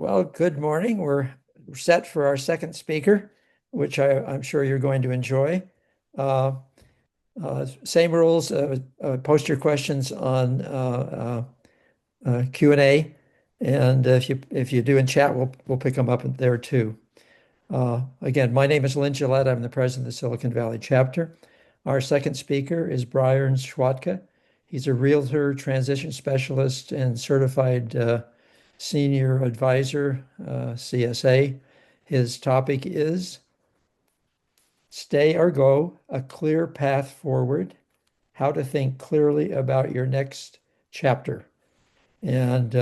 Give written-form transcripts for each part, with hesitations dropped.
Well, good morning. We're set for our second speaker, which I'm sure you're going to enjoy. Uh, Same rules. Post your questions on Q&A, and if you do in chat, we'll pick them up there too. Again, my name is Lynn Gillette. I'm the president of the Silicon Valley chapter. Our second speaker is Brian Schwatka. He's a realtor, transition specialist, and certified senior advisor, CSA. His topic is Stay or Go, a clear path forward, how to think clearly about your next chapter. And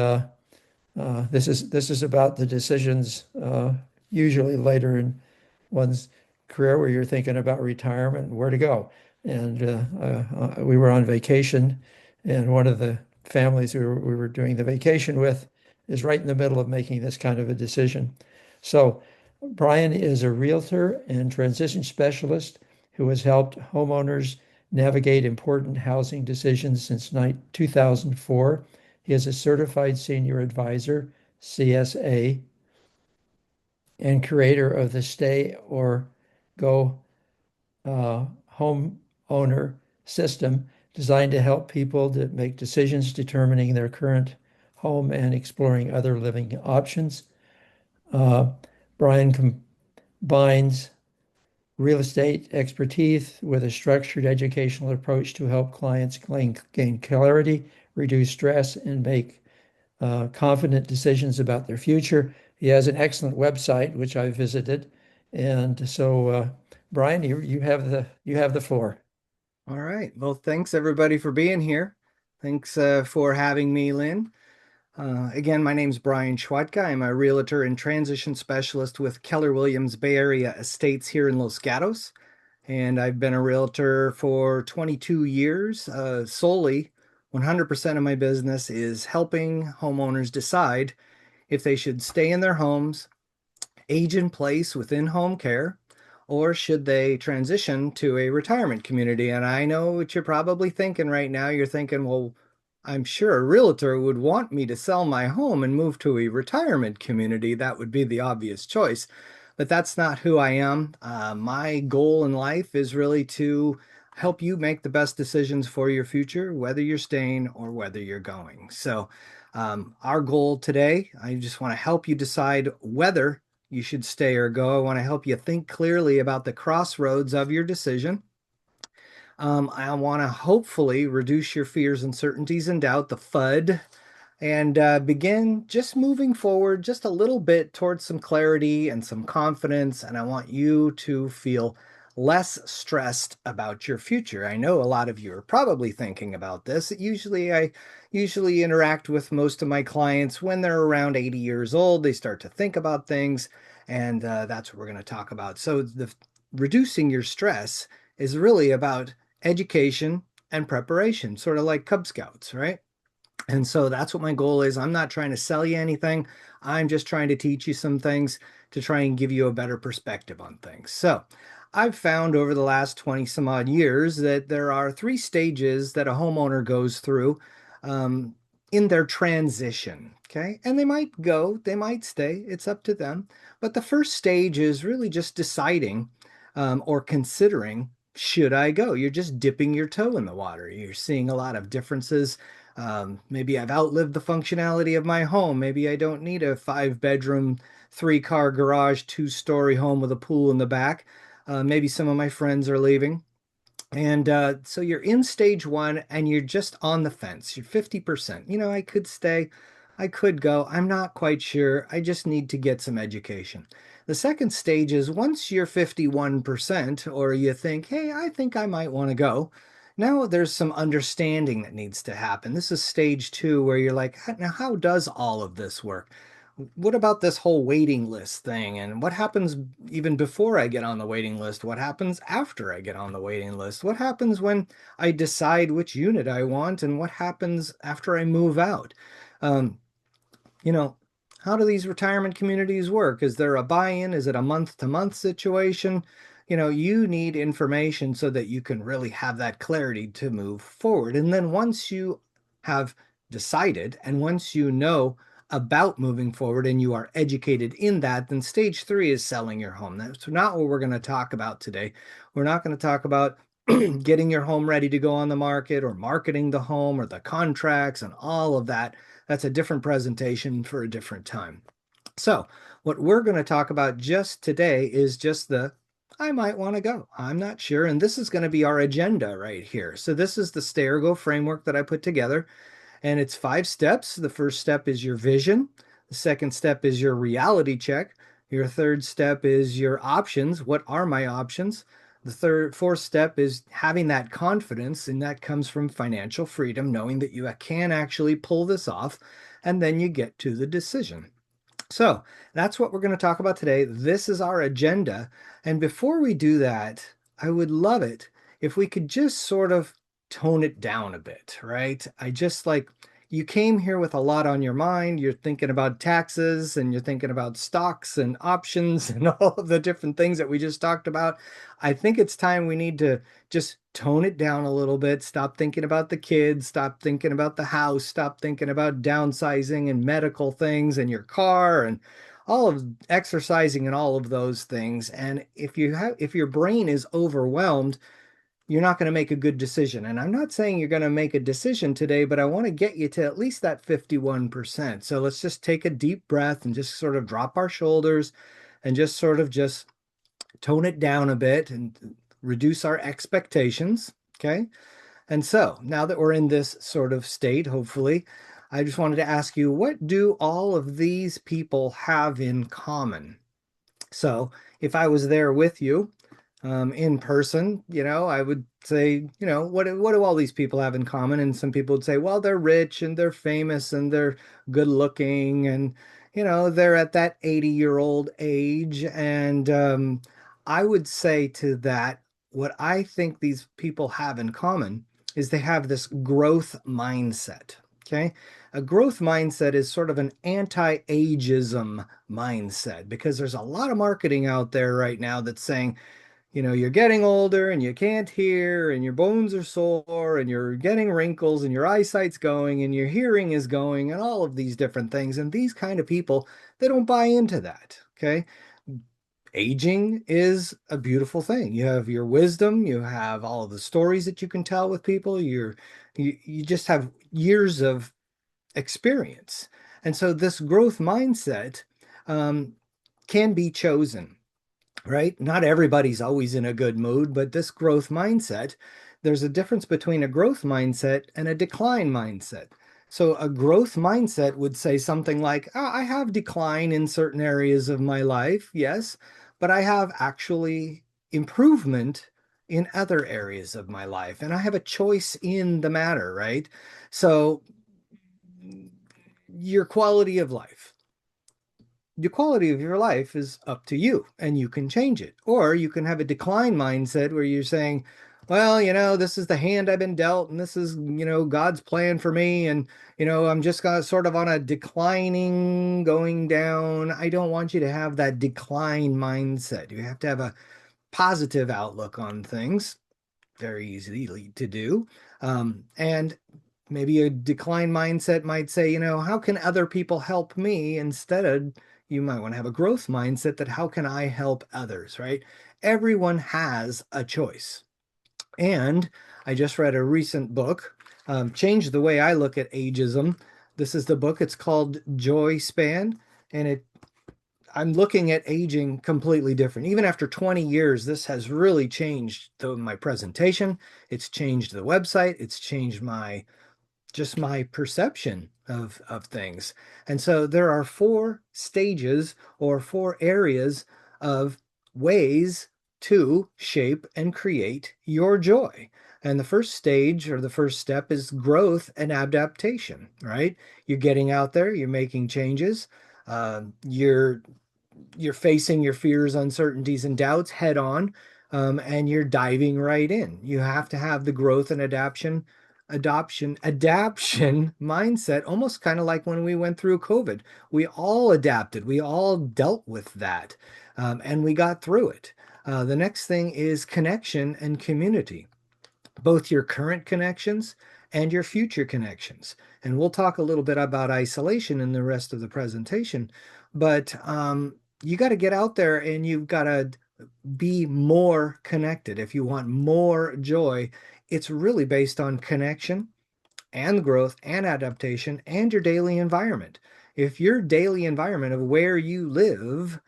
this is about the decisions usually later in one's career where you're thinking about retirement and where to go. And we were on vacation, and one of the families we were doing the vacation with is right in the middle of making this kind of a decision. So Brian is a realtor and transition specialist who has helped homeowners navigate important housing decisions since 2004. He is a certified senior advisor, CSA, and creator of the Stay or Go home owner system designed to help people to make decisions determining their current home and exploring other living options. Uh, Brian combines real estate expertise with a structured educational approach to help clients gain clarity, reduce stress, and make confident decisions about their future. He has an excellent website, which I visited. And so, Brian, you have the floor. All right. Well, thanks everybody for being here. Thanks for having me, Lynn. Again, my name's Brian Schwatka. I'm a realtor and transition specialist with Keller Williams Bay Area Estates here in Los Gatos. And I've been a realtor for 22 years. Solely 100% of my business is helping homeowners decide if they should stay in their homes, age in place within home care, or should they transition to a retirement community? And I know what you're probably thinking right now. You're thinking, well, I'm sure a realtor would want me to sell my home and move to a retirement community. That would be the obvious choice. But that's not who I am. My goal in life is really to help you make the best decisions for your future, whether you're staying or whether you're going. So, our goal today, I just want to help you decide whether you should stay or go. I want to help you think clearly about the crossroads of your decision. I want to hopefully reduce your fears, uncertainties, and doubt, the FUD, and begin just moving forward just a little bit towards some clarity and some confidence. And I want you to feel less stressed about your future. I know a lot of you are probably thinking about this. I usually interact with most of my clients when they're around 80 years old. They start to think about things, and that's what we're going to talk about. So the reducing your stress is really about education and preparation, sort of like Cub Scouts, right? And so that's what my goal is. I'm not trying to sell you anything. I'm just trying to teach you some things to try and give you a better perspective on things. So I've found over the last 20 some odd years that there are three stages that a homeowner goes through um, in their transition. Okay. And they might go, they might stay. It's up to them. But the first stage is really just deciding or considering, should I go? You're just dipping your toe in the water. You're seeing a lot of differences. Maybe I've outlived the functionality of my home. Maybe I don't need a 5 bedroom, 3 car garage, 2 story home with a pool in the back. Maybe some of my friends are leaving. And so you're in stage one and you're just on the fence. You're 50%. I could stay, I could go. I'm not quite sure. I just need to get some education. The second stage is once you're 51%, or you think, hey, I think I might want to go. Now there's some understanding that needs to happen. This is stage two, where you're like, now how does all of this work? What about this whole waiting list thing? And what happens even before I get on the waiting list? What happens after I get on the waiting list? What happens when I decide which unit I want? And what happens after I move out? Um, you know, how do these retirement communities work? Is there a buy-in? Is it a month-to-month situation? You need information so that you can really have that clarity to move forward. And then once you have decided and once you know about moving forward and you are educated in that, then stage three is selling your home. That's not what we're going to talk about today. We're not going to talk about getting your home ready to go on the market or marketing the home or the contracts and all of that. That's a different presentation for a different time. So, what we're going to talk about just today is just the I might want to go. I'm not sure. And this is going to be our agenda right here. So, this is the stay or go framework that I put together. And it's 5 steps. The first step is your vision. The second step is your reality check. Your third step is your options. What are my options? Fourth step is having that confidence, and that comes from financial freedom, knowing that you can actually pull this off. And then you get to the decision. So that's what we're going to talk about today. This is our agenda. And before we do that, I would love it if we could just sort of tone it down a bit, right? I just like you came here with a lot on your mind. You're thinking about taxes and you're thinking about stocks and options and all of the different things that we just talked about. I think it's time we need to just tone it down a little bit. Stop thinking about the kids, stop thinking about the house, stop thinking about downsizing and medical things and your car and all of exercising and all of those things. And if your brain is overwhelmed, you're not going to make a good decision. And I'm not saying you're going to make a decision today, but I want to get you to at least that 51%. So let's just take a deep breath and just sort of drop our shoulders and just sort of just tone it down a bit and reduce our expectations. Okay. And so now that we're in this sort of state, hopefully, I just wanted to ask you, what do all of these people have in common? So if I was there with you, in person, I would say, what do all these people have in common? And some people would say, well, they're rich and they're famous and they're good looking and, they're at that 80-year-old age. And I would say to that, what I think these people have in common is they have this growth mindset. Okay. A growth mindset is sort of an anti-ageism mindset because there's a lot of marketing out there right now that's saying, you're getting older and you can't hear and your bones are sore and you're getting wrinkles and your eyesight's going and your hearing is going and all of these different things. And these kind of people, they don't buy into that. Okay. Aging is a beautiful thing. You have your wisdom, you have all of the stories that you can tell with people. You just have years of experience. And so this growth mindset um, can be chosen, right? Not everybody's always in a good mood, but this growth mindset, there's a difference between a growth mindset and a decline mindset. So a growth mindset would say something like, I have decline in certain areas of my life, yes, but I have actually improvement in other areas of my life, and I have a choice in the matter, right? So your quality of life the quality of your life is up to you and you can change it. Or you can have a decline mindset where you're saying, well, this is the hand I've been dealt and this is, God's plan for me. And, I'm just gonna sort of on a declining, going down. I don't want you to have that decline mindset. You have to have a positive outlook on things, very easily to do. And maybe a decline mindset might say, how can other people help me? Instead, you might want to have a growth mindset that how can I help others, right? Everyone has a choice. And I just read a recent book, changed the way I look at ageism. This is the book, it's called Joy Span, and I'm looking at aging completely different. Even after 20 years, this has really changed my presentation. It's changed the website. It's changed my perception of things. And so there are 4 stages or 4 areas of ways to shape and create your joy. And the first stage or the first step is growth and adaptation, right? You're getting out there, you're making changes, you're facing your fears, uncertainties, and doubts head on, and you're diving right in. You have to have the growth and adaption mindset, almost kind of like when we went through COVID. We all adapted, we all dealt with that, and we got through it. The next thing is connection and community, both your current connections and your future connections. And we'll talk a little bit about isolation in the rest of the presentation. But you got to get out there and you've got to be more connected. If you want more joy, it's really based on connection and growth and adaptation and your daily environment. If your daily environment of where you live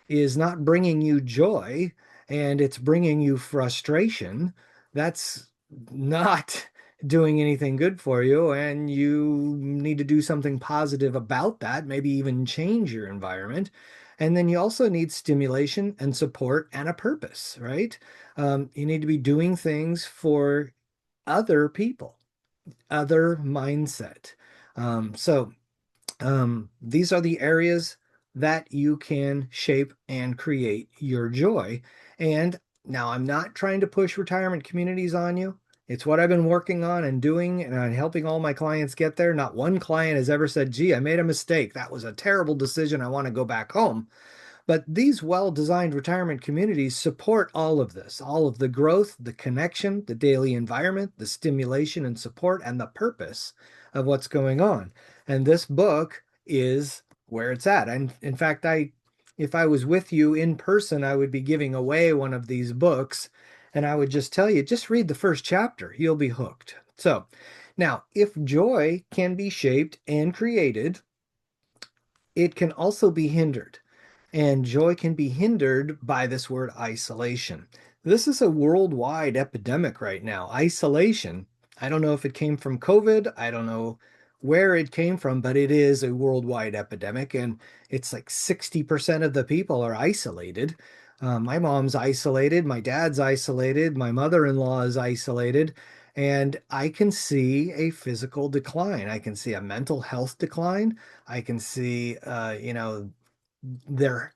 is not bringing you joy and it's bringing you frustration, that's not doing anything good for you. And you need to do something positive about that, maybe even change your environment. And then you also need stimulation and support and a purpose, right? You need to be doing things for other people, other mindset. These are the areas that you can shape and create your joy. And now I'm not trying to push retirement communities on you. It's what I've been working on and doing, and I'm helping all my clients get there. Not one client has ever said, gee, I made a mistake. That was a terrible decision. I want to go back home. But these well-designed retirement communities support all of this, all of the growth, the connection, the daily environment, the stimulation and support, and the purpose of what's going on. And this book is where it's at. And in fact, if I was with you in person, I would be giving away one of these books, and I would just tell you, just read the first chapter. You'll be hooked. So now, if joy can be shaped and created, it can also be hindered. And joy can be hindered by this word isolation. This is a worldwide epidemic right now. Isolation. I don't know if it came from COVID. I don't know where it came from, but it is a worldwide epidemic. And it's like 60% of the people are isolated. My mom's isolated. My dad's isolated. My mother-in-law is isolated. And I can see a physical decline. I can see a mental health decline. I can see, their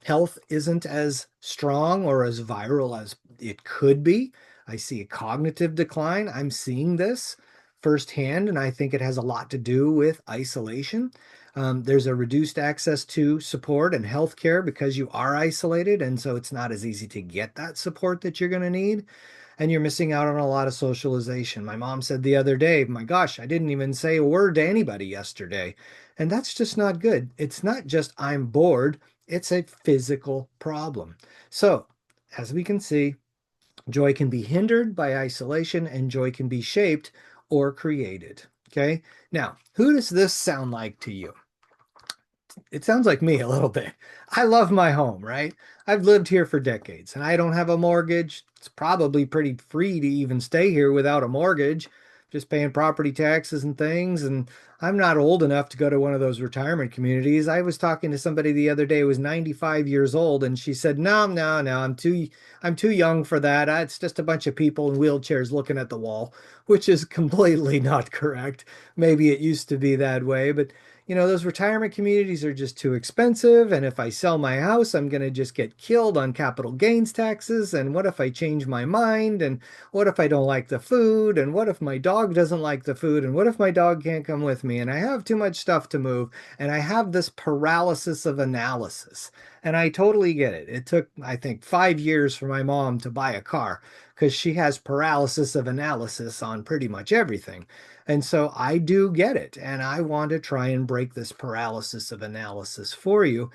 health isn't as strong or as viral as it could be. I see a cognitive decline. I'm seeing this firsthand, and I think it has a lot to do with isolation. There's a reduced access to support and healthcare because you are isolated, and so it's not as easy to get that support that you're going to need, and you're missing out on a lot of socialization. My mom said the other day, my gosh, I didn't even say a word to anybody yesterday. And that's just not good. It's not just I'm bored, it's a physical problem. So, as we can see, joy can be hindered by isolation and joy can be shaped or created. Okay. Now, who does this sound like to you? It sounds like me a little bit. I love my home, right? I've lived here for decades and I don't have a mortgage. It's probably pretty free to even stay here without a mortgage, just paying property taxes and things. And I'm not old enough to go to one of those retirement communities. I was talking to somebody the other day who was 95 years old and she said, "No, no, no, I'm too young for that. It's just a bunch of people in wheelchairs looking at the wall," which is completely not correct. Maybe it used to be that way, but those retirement communities are just too expensive. And if I sell my house, I'm going to just get killed on capital gains taxes. And what if I change my mind? And what if I don't like the food? And what if my dog doesn't like the food? And what if my dog can't come with me? And I have too much stuff to move. And I have this paralysis of analysis. And I totally get it. It took, I think, 5 years for my mom to buy a car because she has paralysis of analysis on pretty much everything. And so I do get it. And I want to try and break this paralysis of analysis for you,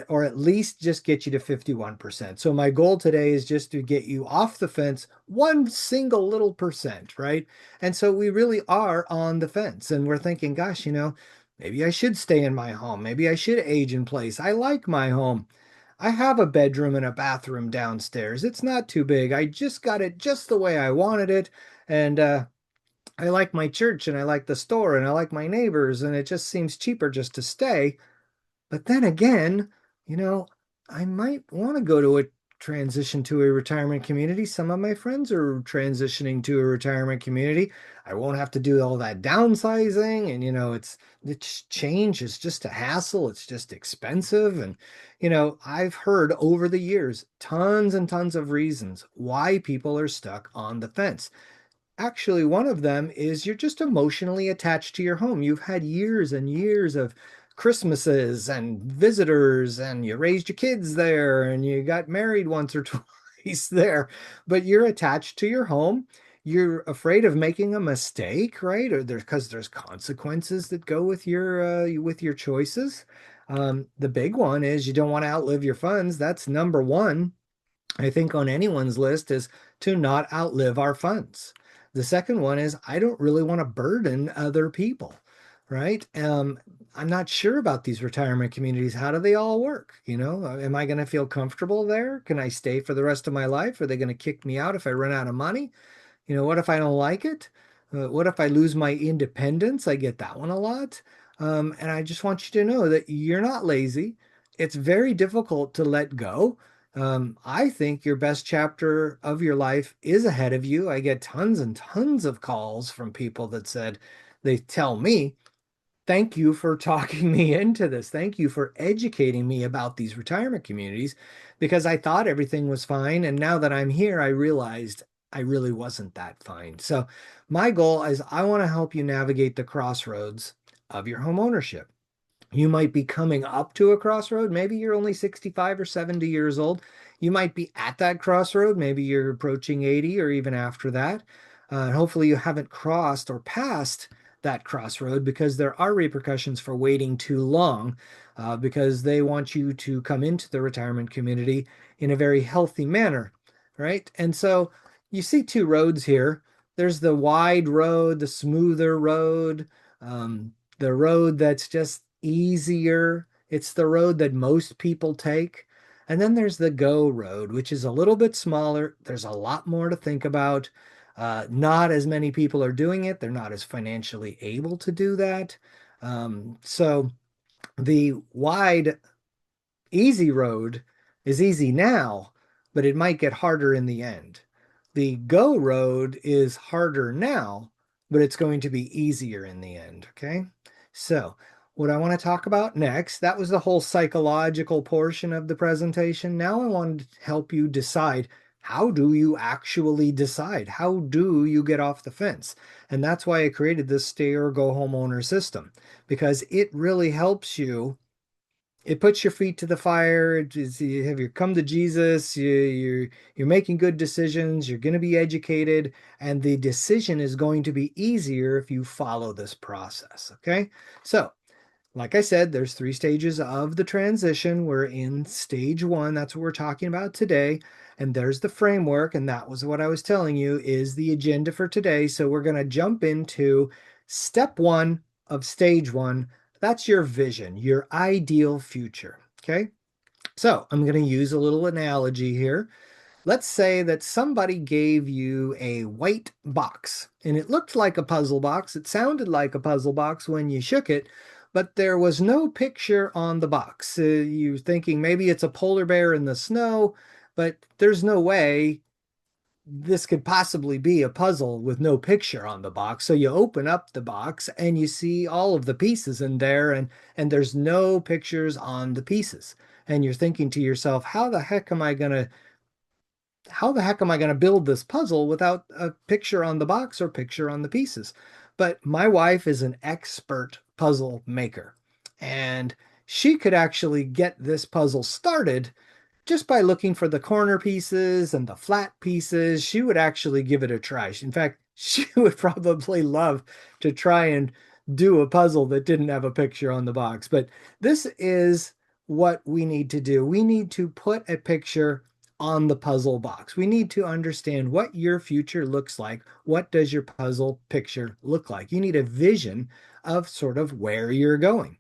or at least just get you to 51%. So my goal today is just to get you off the fence one single little percent, right? And so we really are on the fence and we're thinking, gosh, maybe I should stay in my home. Maybe I should age in place. I like my home. I have a bedroom and a bathroom downstairs. It's not too big. I just got it just the way I wanted it. And I like my church and I like the store and I like my neighbors, and it just seems cheaper just to stay. But then again, you know, I might want to go to a transition to a retirement community. Some of my friends are transitioning to a retirement community. I won't have to do all that downsizing, and it's change is just a hassle. It's just expensive, and I've heard over the years tons and tons of reasons why people are stuck on the fence. Actually, one of them is you're just emotionally attached to your home. You've had years and years of Christmases and visitors, and you raised your kids there, and you got married once or twice there, but you're attached to your home. you're afraid of making a mistake, right? Or there's because there's consequences that go with your choices. The big one is you don't want to outlive your funds. That's number one. I think on anyone's list is to not outlive our funds. The second one is I don't really want to burden other people, right? I'm not sure about these retirement communities. How do they all work? Am I going to feel comfortable there? Can I stay for the rest of my life? Are they going to kick me out if I run out of money? What if I don't like it? What if I lose my independence? I get that one a lot. And I just want you to know that you're not lazy. It's very difficult to let go. I think your best chapter of your life is ahead of you. I get tons and tons of calls from people that said, they tell me, thank you for talking me into this. Thank you for educating me about these retirement communities because I thought everything was fine. And now that I'm here, I realized I really wasn't that fine. So, my goal is I want to help you navigate the crossroads of your home ownership. You might be coming up to a crossroad. Maybe you're only 65 or 70 years old. You might be at that crossroad. Maybe you're approaching 80 or even after that. Hopefully, you haven't crossed or passed that crossroad because there are repercussions for waiting too long because they want you to come into the retirement community in a very healthy manner, right? And so you see two roads here. There's the wide road, the smoother road. The road that's just easier. It's the road that most people take. And then there's the go road, which is a little bit smaller. There's a lot more to think about. Not as many people are doing it. They're not as financially able to do that. So the wide easy road is easy now, but it might get harder in the end. The go road is harder now, but it's going to be easier in the end. Okay. So, what I want to talk about next, that was the whole psychological portion of the presentation. Now I want to help you decide, how do you actually decide? How do you get off the fence? And that's why I created this stay or go homeowner system, because it really helps you. It puts your feet to the fire. You have you come to Jesus. You're making good decisions. You're going to be educated, and the decision is going to be easier if you follow this process. Okay, so like I said, there's three stages of the transition. We're in stage one. That's what we're talking about today. And there's the framework, and that was what I was telling you is the agenda for today. So we're going to jump into step one of stage one. That's your vision, your ideal future. Okay. So I'm going to use a little analogy here. Let's say that somebody gave you a white box and it looked like a puzzle box. It sounded like a puzzle box when you shook it, but there was no picture on the box. You're thinking maybe it's a polar bear in the snow, but there's no way this could possibly be a puzzle with no picture on the box. So you open up the box and you see all of the pieces in there and there's no pictures on the pieces. And you're thinking to yourself, how the heck am I going to build this puzzle without a picture on the box or picture on the pieces? But my wife is an expert puzzle maker, and she could actually get this puzzle started just by looking for the corner pieces and the flat pieces. She would actually give it a try. In fact, she would probably love to try and do a puzzle that didn't have a picture on the box. But this is what we need to do. We need to put a picture on the puzzle box. We need to understand what your future looks like. What does your puzzle picture look like? You need a vision of sort of where you're going.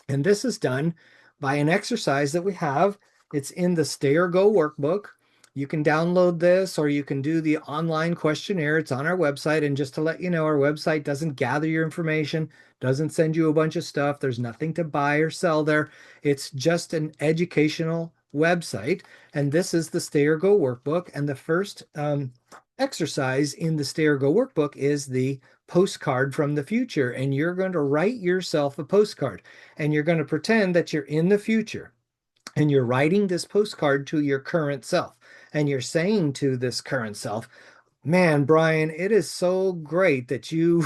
And this is done by an exercise that we have. It's in the Stay or Go workbook. You can download this or you can do the online questionnaire. It's on our website. And just to let you know, our website doesn't gather your information, doesn't send you a bunch of stuff. There's nothing to buy or sell there. It's just an educational website. And this is the Stay or Go workbook. And the first exercise in the Stay or Go workbook is the postcard from the future. And you're going to write yourself a postcard and you're going to pretend that you're in the future and you're writing this postcard to your current self. And you're saying to this current self, man, Brian, it is so great that you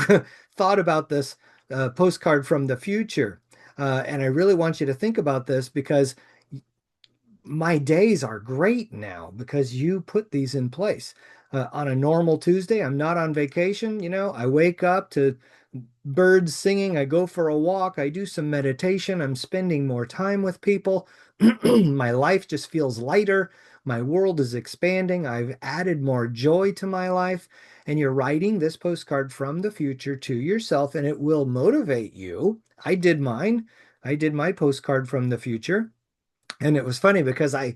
thought about this postcard from the future. And I really want you to think about this because my days are great now because you put these in place. On a normal Tuesday, I'm not on vacation. I wake up to birds singing. I go for a walk. I do some meditation. I'm spending more time with people. My life just feels lighter. My world is expanding. I've added more joy to my life. And you're writing this postcard from the future to yourself, and it will motivate you. I did mine. I did my postcard from the future. And it was funny because I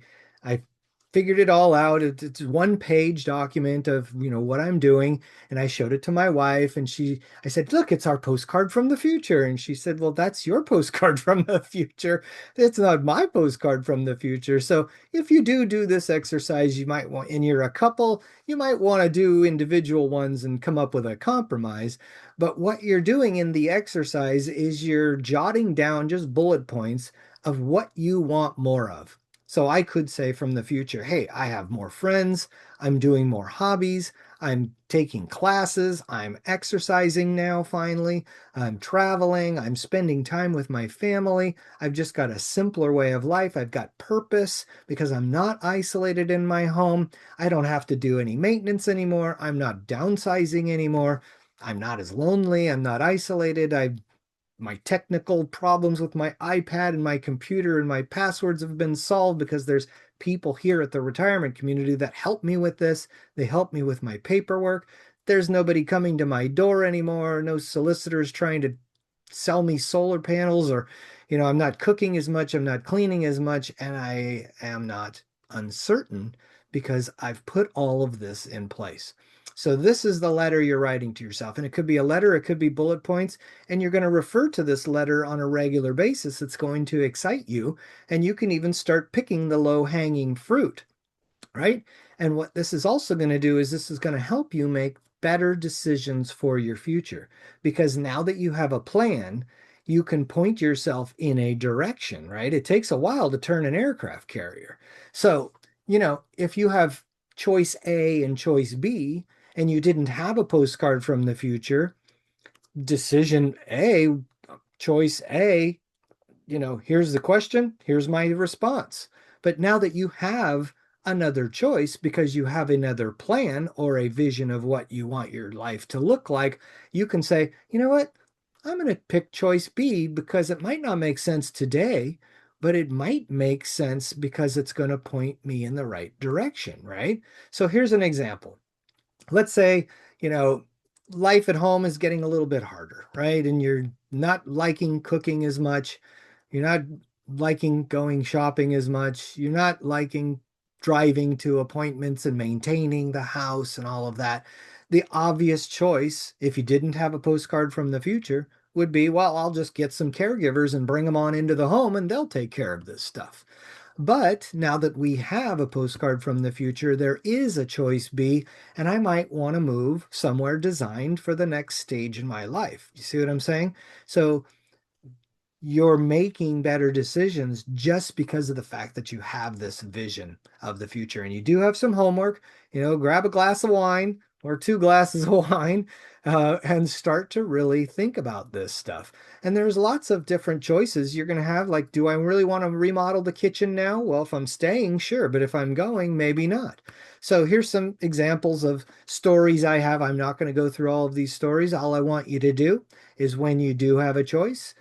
figured it all out. It's one page document of, what I'm doing. And I showed it to my wife and I said, look, it's our postcard from the future. And she said, well, that's your postcard from the future. It's not my postcard from the future. So if you do this exercise, you might want, and you're a couple, you might want to do individual ones and come up with a compromise. But what you're doing in the exercise is you're jotting down just bullet points of what you want more of. So I could say from the future, hey, I have more friends, I'm doing more hobbies, I'm taking classes, I'm exercising now finally, I'm traveling, I'm spending time with my family, I've just got a simpler way of life, I've got purpose because I'm not isolated in my home, I don't have to do any maintenance anymore, I'm not downsizing anymore, I'm not as lonely, I'm not isolated, I've my technical problems with my iPad and my computer and my passwords have been solved because there's people here at the retirement community that help me with this. They help me with my paperwork. There's nobody coming to my door anymore, no solicitors trying to sell me solar panels or I'm not cooking as much, I'm not cleaning as much, and I am not uncertain because I've put all of this in place. So this is the letter you're writing to yourself, and it could be a letter, it could be bullet points, and you're going to refer to this letter on a regular basis. It's going to excite you, and you can even start picking the low-hanging fruit, right? And what this is also going to do is this is going to help you make better decisions for your future. Because now that you have a plan, you can point yourself in a direction, right? It takes a while to turn an aircraft carrier. So, if you have choice A and choice B, and you didn't have a postcard from the future, decision A, choice A, here's the question, here's my response. But now that you have another choice because you have another plan or a vision of what you want your life to look like, you can say, you know what? I'm going to pick choice B because it might not make sense today, but it might make sense because it's going to point me in the right direction, right? So here's an example. Let's say, you know, life at home is getting a little bit harder, right? And you're not liking cooking as much. You're not liking going shopping as much. You're not liking driving to appointments and maintaining the house and all of that. The obvious choice, if you didn't have a postcard from the future, would be, well, I'll just get some caregivers and bring them on into the home and they'll take care of this stuff. But now that we have a postcard from the future, there is a choice B, and I might want to move somewhere designed for the next stage in my life. You see what I'm saying? So you're making better decisions just because of the fact that you have this vision of the future. And you do have some homework, grab a glass of wine or two glasses of wine and start to really think about this stuff. And there's lots of different choices you're going to have. Like, do I really want to remodel the kitchen now? Well, if I'm staying, sure. But if I'm going, maybe not. So here's some examples of stories I have. I'm not going to go through all of these stories. All I want you to do is when you do have a choice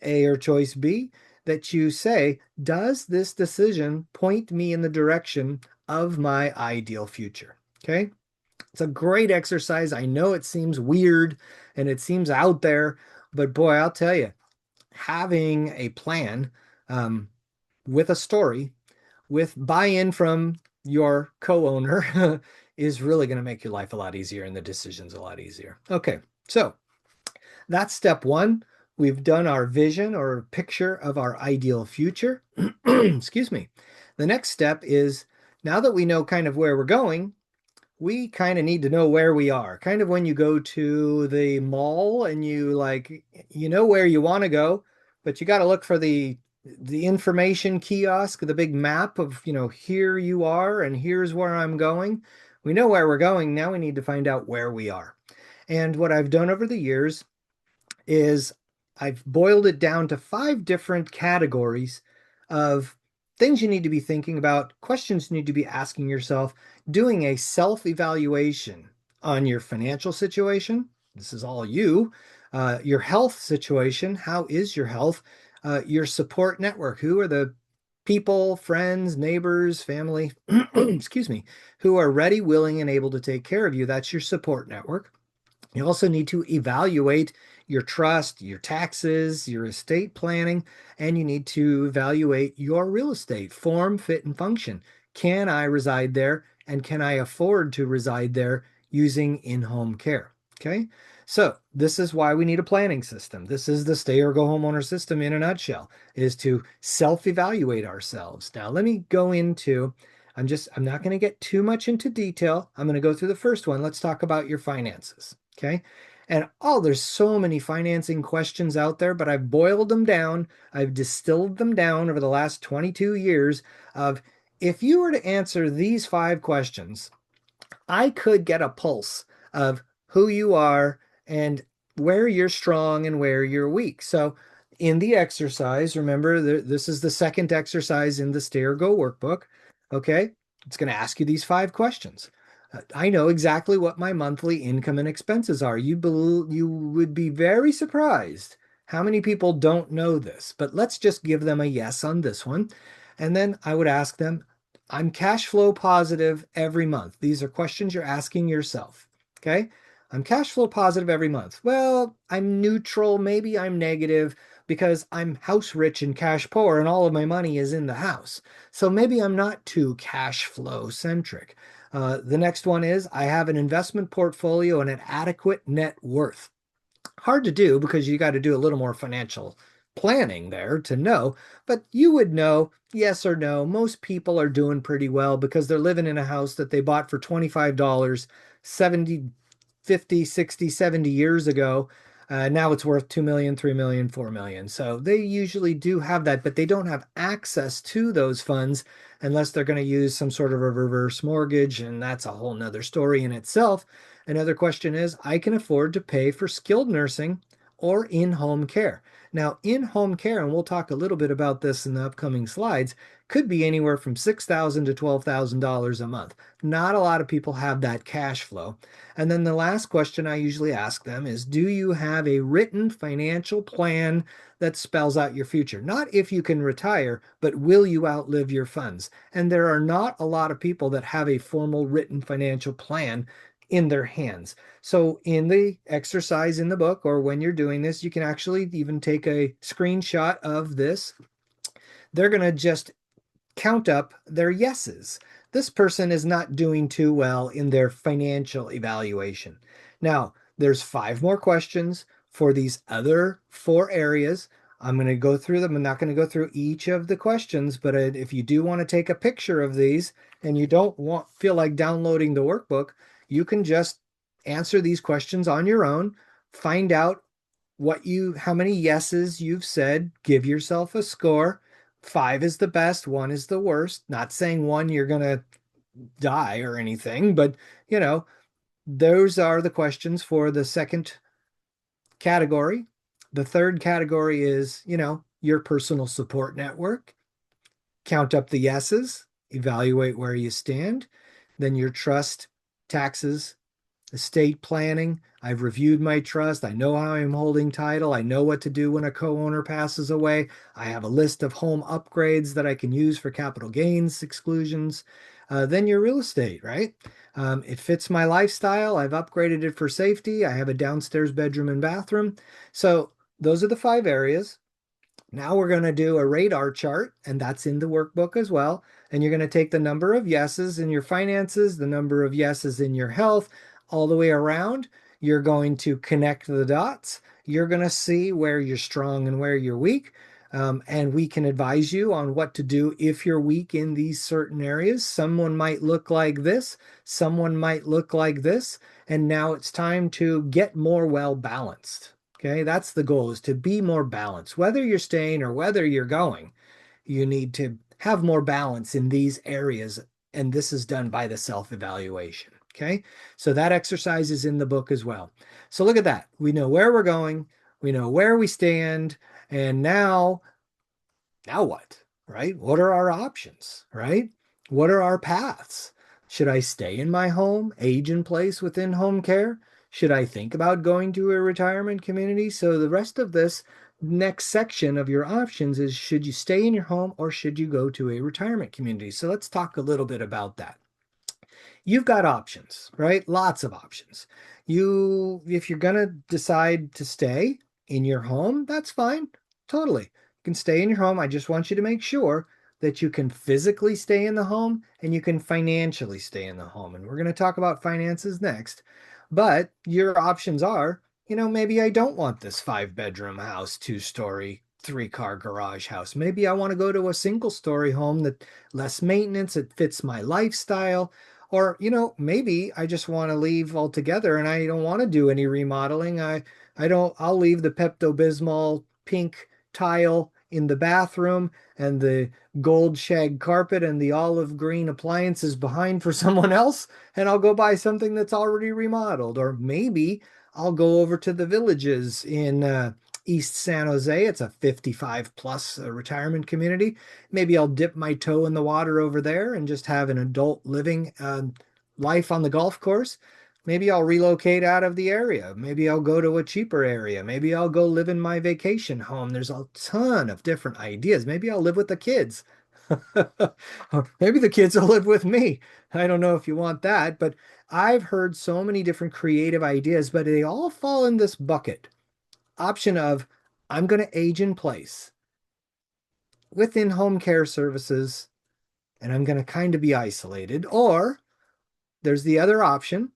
A or choice B, that you say, does this decision point me in the direction of my ideal future? Okay. It's a great exercise. I know it seems weird and it seems out there, but boy, I'll tell you, having a plan with a story, with buy-in from your co-owner, is really going to make your life a lot easier and the decisions a lot easier. Okay, so that's step one. We've done our vision or picture of our ideal future. Excuse me. The next step is now that we know kind of where we're going, we kind of need to know where we are. Kind of when you go to the mall and you know where you want to go, but you got to look for the information kiosk, the big map of, here you are and here's where I'm going. We know where we're going. Now we need to find out where we are. And what I've done over the years is I've boiled it down to 5 different categories of things you need to be thinking about, questions you need to be asking yourself, doing a self-evaluation on your financial situation. This is all you. Your health situation. How is your health? Your support network. Who are the people, friends, neighbors, family, excuse me, who are ready, willing, and able to take care of you? That's your support network. You also need to evaluate your trust, your taxes, your estate planning, and you need to evaluate your real estate form, fit, and function. Can I reside there and can I afford to reside there using in-home care? Okay. So this is why we need a planning system. This is the stay or go homeowner system in a nutshell, is to self-evaluate ourselves. Now, let me go into, I'm not going to get too much into detail. I'm going to go through the first one. Let's talk about your finances. Okay. And oh, there's so many financing questions out there, but I've boiled them down. I've distilled them down over the last 22 years of if you were to answer these 5 questions, I could get a pulse of who you are and where you're strong and where you're weak. So, in the exercise, remember this is the second exercise in the Stay or Go workbook. Okay, it's going to ask you these 5 questions. I know exactly what my monthly income and expenses are. You would be very surprised how many people don't know this, but let's just give them a yes on this one. And then I would ask them, I'm cash flow positive every month. These are questions you're asking yourself. Okay. I'm cash flow positive every month. Well, I'm neutral. Maybe I'm negative because I'm house rich and cash poor and all of my money is in the house. So maybe I'm not too cash flow centric. The next one is I have an investment portfolio and an adequate net worth. Hard to do because you got to do a little more financial planning there to know, but you would know yes or no. Most people are doing pretty well because they're living in a house that they bought for $25 70, 50, 60, 70 years ago. Now it's worth 2 million, 3 million, 4 million. So they usually do have that, but they don't have access to those funds unless they're going to use some sort of a reverse mortgage. And that's a whole nother story in itself. Another question is I can afford to pay for skilled nursing or in-home care. Now, in-home care, and we'll talk a little bit about this in the upcoming slides, could be anywhere from $6,000 to $12,000 a month. Not a lot of people have that cash flow. And then the last question I usually ask them is, do you have a written financial plan that spells out your future? Not if you can retire, but will you outlive your funds? And there are not a lot of people that have a formal written financial plan in their hands. So in the exercise in the book, or when you're doing this, you can actually even take a screenshot of this. They're going to just count up their yeses. This person is not doing too well in their financial evaluation. Now, there's 5 more questions for these other 4 areas. I'm going to go through them. I'm not going to go through each of the questions, but if you do want to take a picture of these and you don't feel like downloading the workbook, you can just answer these questions on your own, find out how many yeses you've said, give yourself a score. 5 is the best, 1 is the worst. Not saying 1 you're going to die or anything, but you know, those are the questions for the second category. The third category is, your personal support network. Count up the yeses, evaluate where you stand. Then your trust, taxes, estate planning. I've reviewed my trust. I know how I'm holding title. I know what to do when a co-owner passes away. I have a list of home upgrades that I can use for capital gains exclusions. Then your real estate, right? It fits my lifestyle. I've upgraded it for safety. I have a downstairs bedroom and bathroom. So those are the 5 areas. Now we're going to do a radar chart, and that's in the workbook as well. And you're going to take the number of yeses in your finances, the number of yeses in your health, all the way around. You're going to connect the dots. You're going to see where you're strong and where you're weak. And we can advise you on what to do if you're weak in these certain areas. Someone might look like this, someone might look like this. And now it's time to get more well balanced. Okay, that's the goal, is to be more balanced. Whether you're staying or whether you're going, you need to have more balance in these areas. And this is done by the self-evaluation. Okay, so that exercise is in the book as well. So look at that. We know where we're going, we know where we stand, and now what? right? What are our options, right? What are our paths? Should I stay in my home, age in place within home care? Should I think about going to a retirement community? So the rest of this next section of your options is should you stay in your home or should you go to a retirement community? So let's talk a little bit about that. You've got options, right? Lots of options. If you're going to decide to stay in your home, that's fine. Totally. You can stay in your home. I just want you to make sure that you can physically stay in the home and you can financially stay in the home. And we're going to talk about finances next. But your options are, maybe I don't want this 5 bedroom house, 2 story, 3 car garage house. Maybe I want to go to a single story home that less maintenance, it fits my lifestyle. Or, maybe I just want to leave altogether and I don't want to do any remodeling. I'll leave the Pepto-Bismol pink tile in the bathroom and the gold shag carpet and the olive green appliances behind for someone else, and I'll go buy something that's already remodeled. Or maybe I'll go over to the Villages in East San Jose. It's a 55 plus retirement community. Maybe I'll dip my toe in the water over there and just have an adult living life on the golf course. Maybe I'll relocate out of the area. Maybe I'll go to a cheaper area. Maybe I'll go live in my vacation home. There's a ton of different ideas. Maybe I'll live with the kids. Or maybe the kids will live with me. I don't know if you want that, but I've heard so many different creative ideas, but they all fall in this bucket. Option of I'm going to age in place within home care services and I'm going to kind of be isolated. Or there's the other option.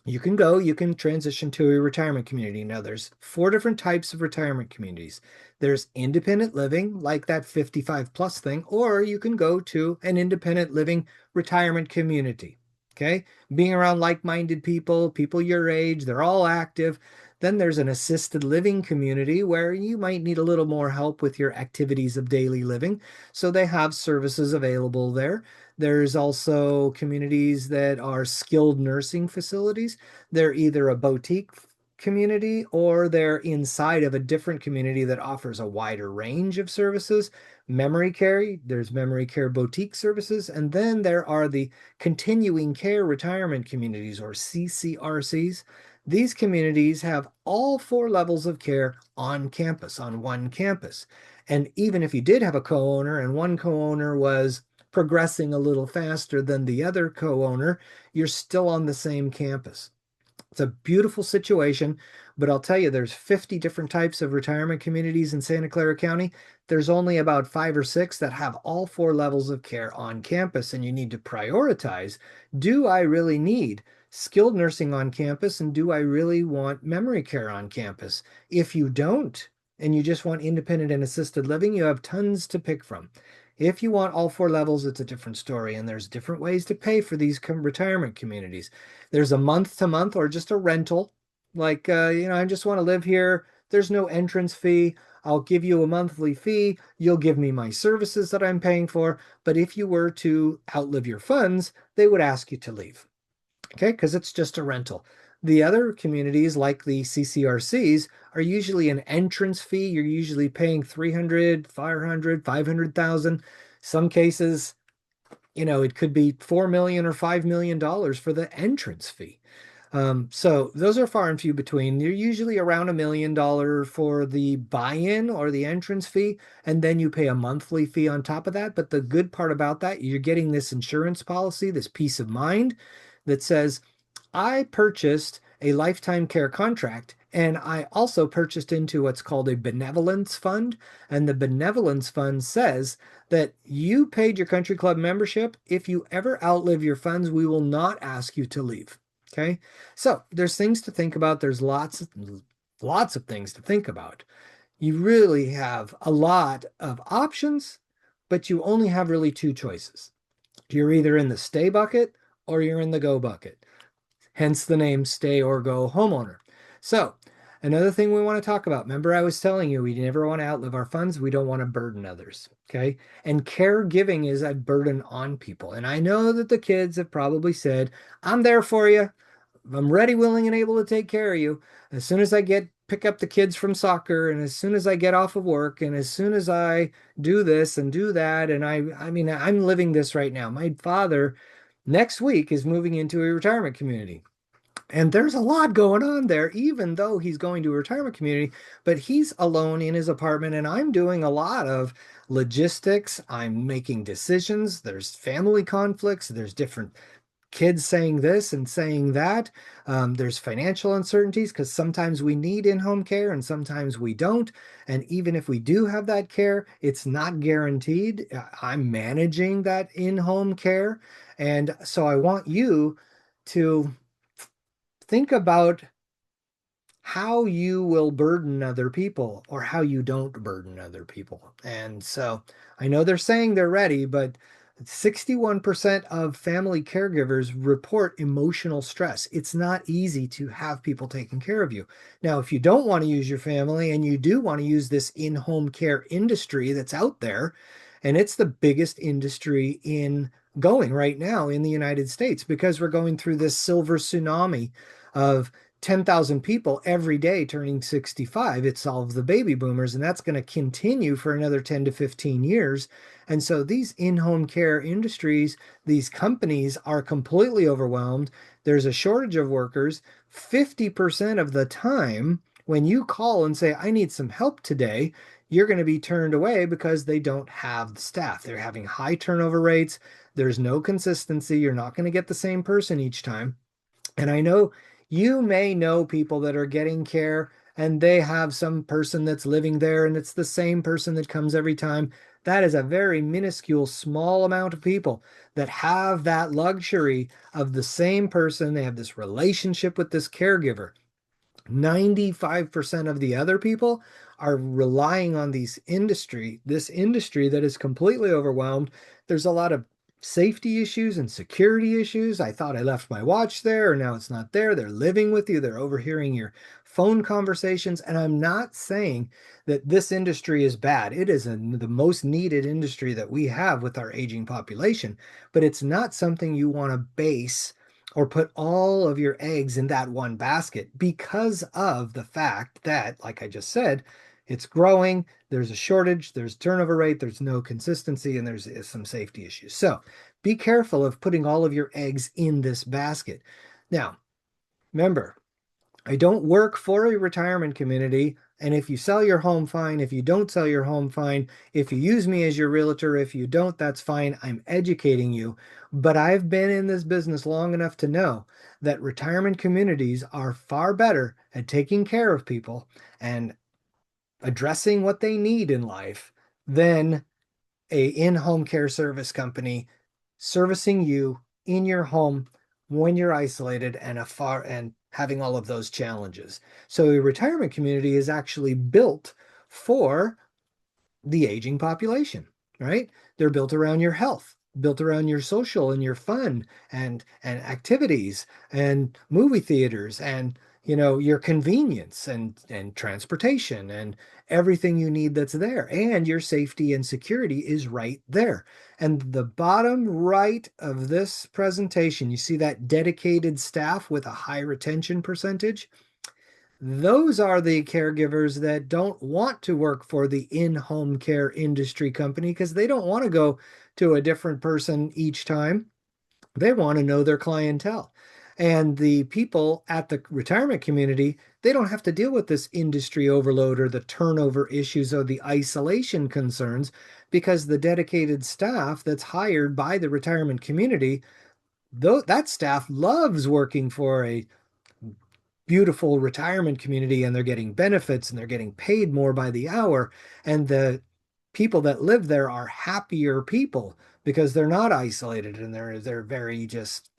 You can transition to a retirement community. Now, there's 4 different types of retirement communities. There's independent living, like that 55 plus thing, or you can go to an independent living retirement community. Okay. Being around like-minded people, people your age, they're all active. Then there's an assisted living community where you might need a little more help with your activities of daily living. So they have services available there. There's also communities that are skilled nursing facilities. They're either a boutique community or they're inside of a different community that offers a wider range of services. There's memory care boutique services. And then there are the continuing care retirement communities or CCRCs. These communities have all 4 levels of care on campus, on one campus. And even if you did have a co-owner and one co-owner was progressing a little faster than the other co-owner, you're still on the same campus. It's a beautiful situation, but I'll tell you, there's 50 different types of retirement communities in Santa Clara County. There's only about 5 or 6 that have all 4 levels of care on campus, and you need to prioritize. Do I really need skilled nursing on campus, and do I really want memory care on campus? If you don't, and you just want independent and assisted living, you have tons to pick from. If you want all 4 levels, it's a different story, and there's different ways to pay for these retirement communities. There's a month to month or just a rental. Like, I just want to live here. There's no entrance fee. I'll give you a monthly fee. You'll give me my services that I'm paying for. But if you were to outlive your funds, they would ask you to leave. Okay, because it's just a rental. The other communities, like the CCRCs, are usually an entrance fee. You're usually paying 300, 500, 500,000. Some cases, it could be 4 million or $5 million for the entrance fee. So those are far and few between. They're usually around $1 million for the buy-in or the entrance fee, and then you pay a monthly fee on top of that. But the good part about that, you're getting this insurance policy, this peace of mind that says, I purchased a lifetime care contract and I also purchased into what's called a benevolence fund. And the benevolence fund says that you paid your country club membership. If you ever outlive your funds, we will not ask you to leave. Okay. So there's things to think about. There's lots of things to think about. You really have a lot of options, but you only have really 2 choices. You're either in the stay bucket or you're in the go bucket, hence the name Stay or Go Homeowner. So, another thing we want to talk about. Remember, I was telling you we never want to outlive our funds. We don't want to burden others. Okay. And caregiving is a burden on people. And I know that the kids have probably said, I'm there for you. I'm ready, willing, and able to take care of you. As soon as I get pick up the kids from soccer, and as soon as I get off of work, and as soon as I do this and do that, and I mean, I'm living this right now. My father next week is moving into a retirement community. And there's a lot going on there, even though he's going to a retirement community, but he's alone in his apartment, and I'm doing a lot of logistics. I'm making decisions. There's family conflicts. There's different kids saying this and saying that. There's financial uncertainties because sometimes we need in-home care and sometimes we don't. And even if we do have that care, it's not guaranteed. I'm managing that in-home care. And so I want you to think about how you will burden other people or how you don't burden other people. And so I know they're saying they're ready, but 61% of family caregivers report emotional stress. It's not easy to have people taking care of you. Now, if you don't want to use your family and you do want to use this in-home care industry that's out there, and it's the biggest industry in going right now in the United States because we're going through this silver tsunami of 10,000 people every day turning 65. It's all of the baby boomers, and that's going to continue for another 10 to 15 years. And so these in-home care industries, these companies are completely overwhelmed. There's a shortage of workers. 50% of the time, when you call and say, I need some help today, you're going to be turned away because they don't have the staff. They're having high turnover rates. There's no consistency. You're not going to get the same person each time. And I know you may know people that are getting care and they have some person that's living there and it's the same person that comes every time. That is a very minuscule, small amount of people that have that luxury of the same person. They have this relationship with this caregiver. 95% of the other people are relying on this industry that is completely overwhelmed. There's a lot of safety issues and security issues. I thought I left my watch there, or now it's not there. They're living with you, they're overhearing your phone conversations. And I'm not saying that this industry is bad. It is the most needed industry that we have with our aging population, but it's not something you want to base or put all of your eggs in that one basket because of the fact that, like I just said, it's growing, there's a shortage, there's turnover rate, there's no consistency, and there's some safety issues. So be careful of putting all of your eggs in this basket. Now, remember, I don't work for a retirement community. And if you sell your home, fine. If you don't sell your home, fine. If you use me as your realtor, if you don't, that's fine. I'm educating you. But I've been in this business long enough to know that retirement communities are far better at taking care of people and addressing what they need in life than a in-home care service company servicing you in your home when you're isolated and afar and having all of those challenges. So a retirement community is actually built for the aging population, right? They're built around your health, built around your social and your fun and activities and movie theaters and your convenience and transportation and everything you need that's there. And your safety and security is right there. And the bottom right of this presentation, you see that dedicated staff with a high retention percentage? Those are the caregivers that don't want to work for the in-home care industry company because they don't want to go to a different person each time. They want to know their clientele. And the people at the retirement community, they don't have to deal with this industry overload or the turnover issues or the isolation concerns because the dedicated staff that's hired by the retirement community, though that staff loves working for a beautiful retirement community and they're getting benefits and they're getting paid more by the hour. And the people that live there are happier people because they're not isolated and they're very just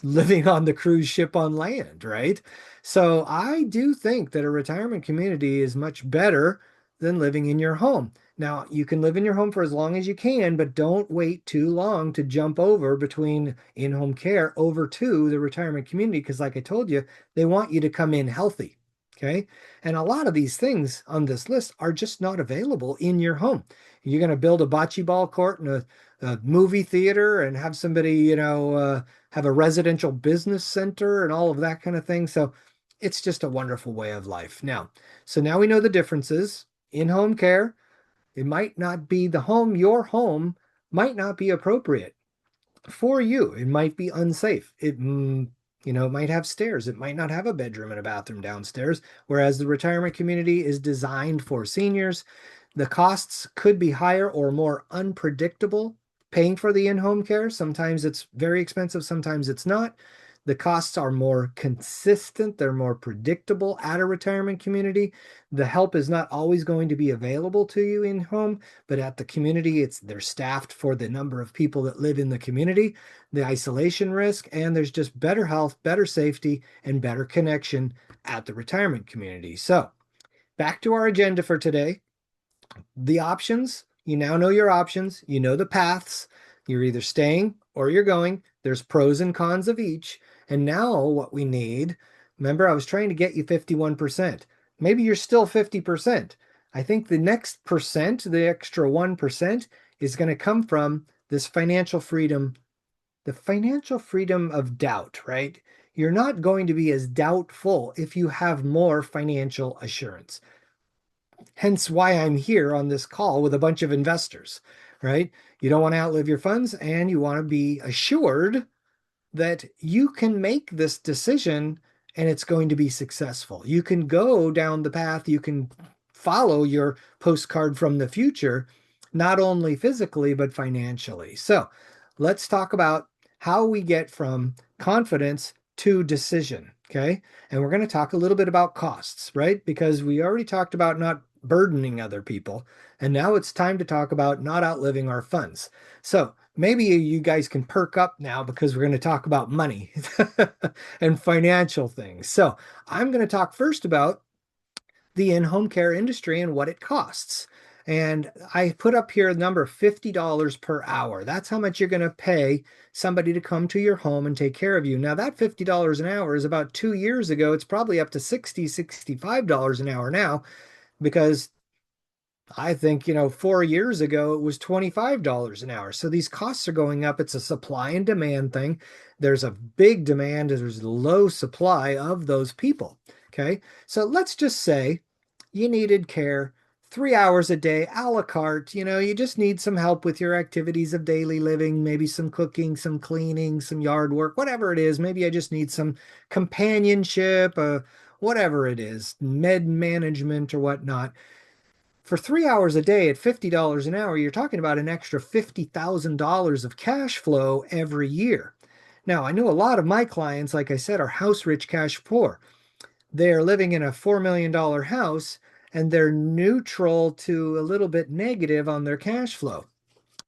living on the cruise ship on land, right? So I do think that a retirement community is much better than living in your home. Now, you can live in your home for as long as you can, but don't wait too long to jump over between in-home care over to the retirement community because, like I told you, they want you to come in healthy. Okay. And a lot of these things on this list are just not available in your home. You're going to build a bocce ball court and a movie theater and have somebody, have a residential business center and all of that kind of thing. So it's just a wonderful way of life. So now we know the differences. In-home care, it might not be the home, your home might not be appropriate for you. It might be unsafe. It might have stairs. It might not have a bedroom and a bathroom downstairs, whereas the retirement community is designed for seniors. The costs could be higher or more unpredictable paying for the in-home care. Sometimes it's very expensive, sometimes it's not. The costs are more consistent, they're more predictable at a retirement community. The help is not always going to be available to you in home, but at the community, they're staffed for the number of people that live in the community, the isolation risk, and there's just better health, better safety, and better connection at the retirement community. So, back to our agenda for today. The options, you now know your options, you know the paths. You're either staying or you're going. There's pros and cons of each. And now what we need, remember, I was trying to get you 51%. Maybe you're still 50%. I think the next percent, the extra 1%, is going to come from this financial freedom, the financial freedom of doubt, right? You're not going to be as doubtful if you have more financial assurance. Hence why I'm here on this call with a bunch of investors, right? You don't want to outlive your funds and you want to be assured that you can make this decision and it's going to be successful. You can go down the path, you can follow your postcard from the future, not only physically, but financially. So let's talk about how we get from confidence to decision. Okay. And we're going to talk a little bit about costs, right? Because we already talked about not burdening other people. And now it's time to talk about not outliving our funds. So maybe you guys can perk up now because we're going to talk about money and financial things. So I'm going to talk first about the in-home care industry and what it costs. And I put up here the number $50 per hour. That's how much you're going to pay somebody to come to your home and take care of you. Now, that $50 an hour is about 2 years ago. It's probably up to $65 an hour now because I think, 4 years ago it was $25 an hour. So these costs are going up. It's a supply and demand thing. There's a big demand, there's a low supply of those people. Okay. So let's just say you needed care 3 hours a day, a la carte. You just need some help with your activities of daily living, maybe some cooking, some cleaning, some yard work, whatever it is. Maybe I just need some companionship, whatever it is, med management or whatnot. For 3 hours a day at $50 an hour, you're talking about an extra $50,000 of cash flow every year. Now, I know a lot of my clients, like I said, are house rich, cash poor. They're living in a $4 million house and they're neutral to a little bit negative on their cash flow.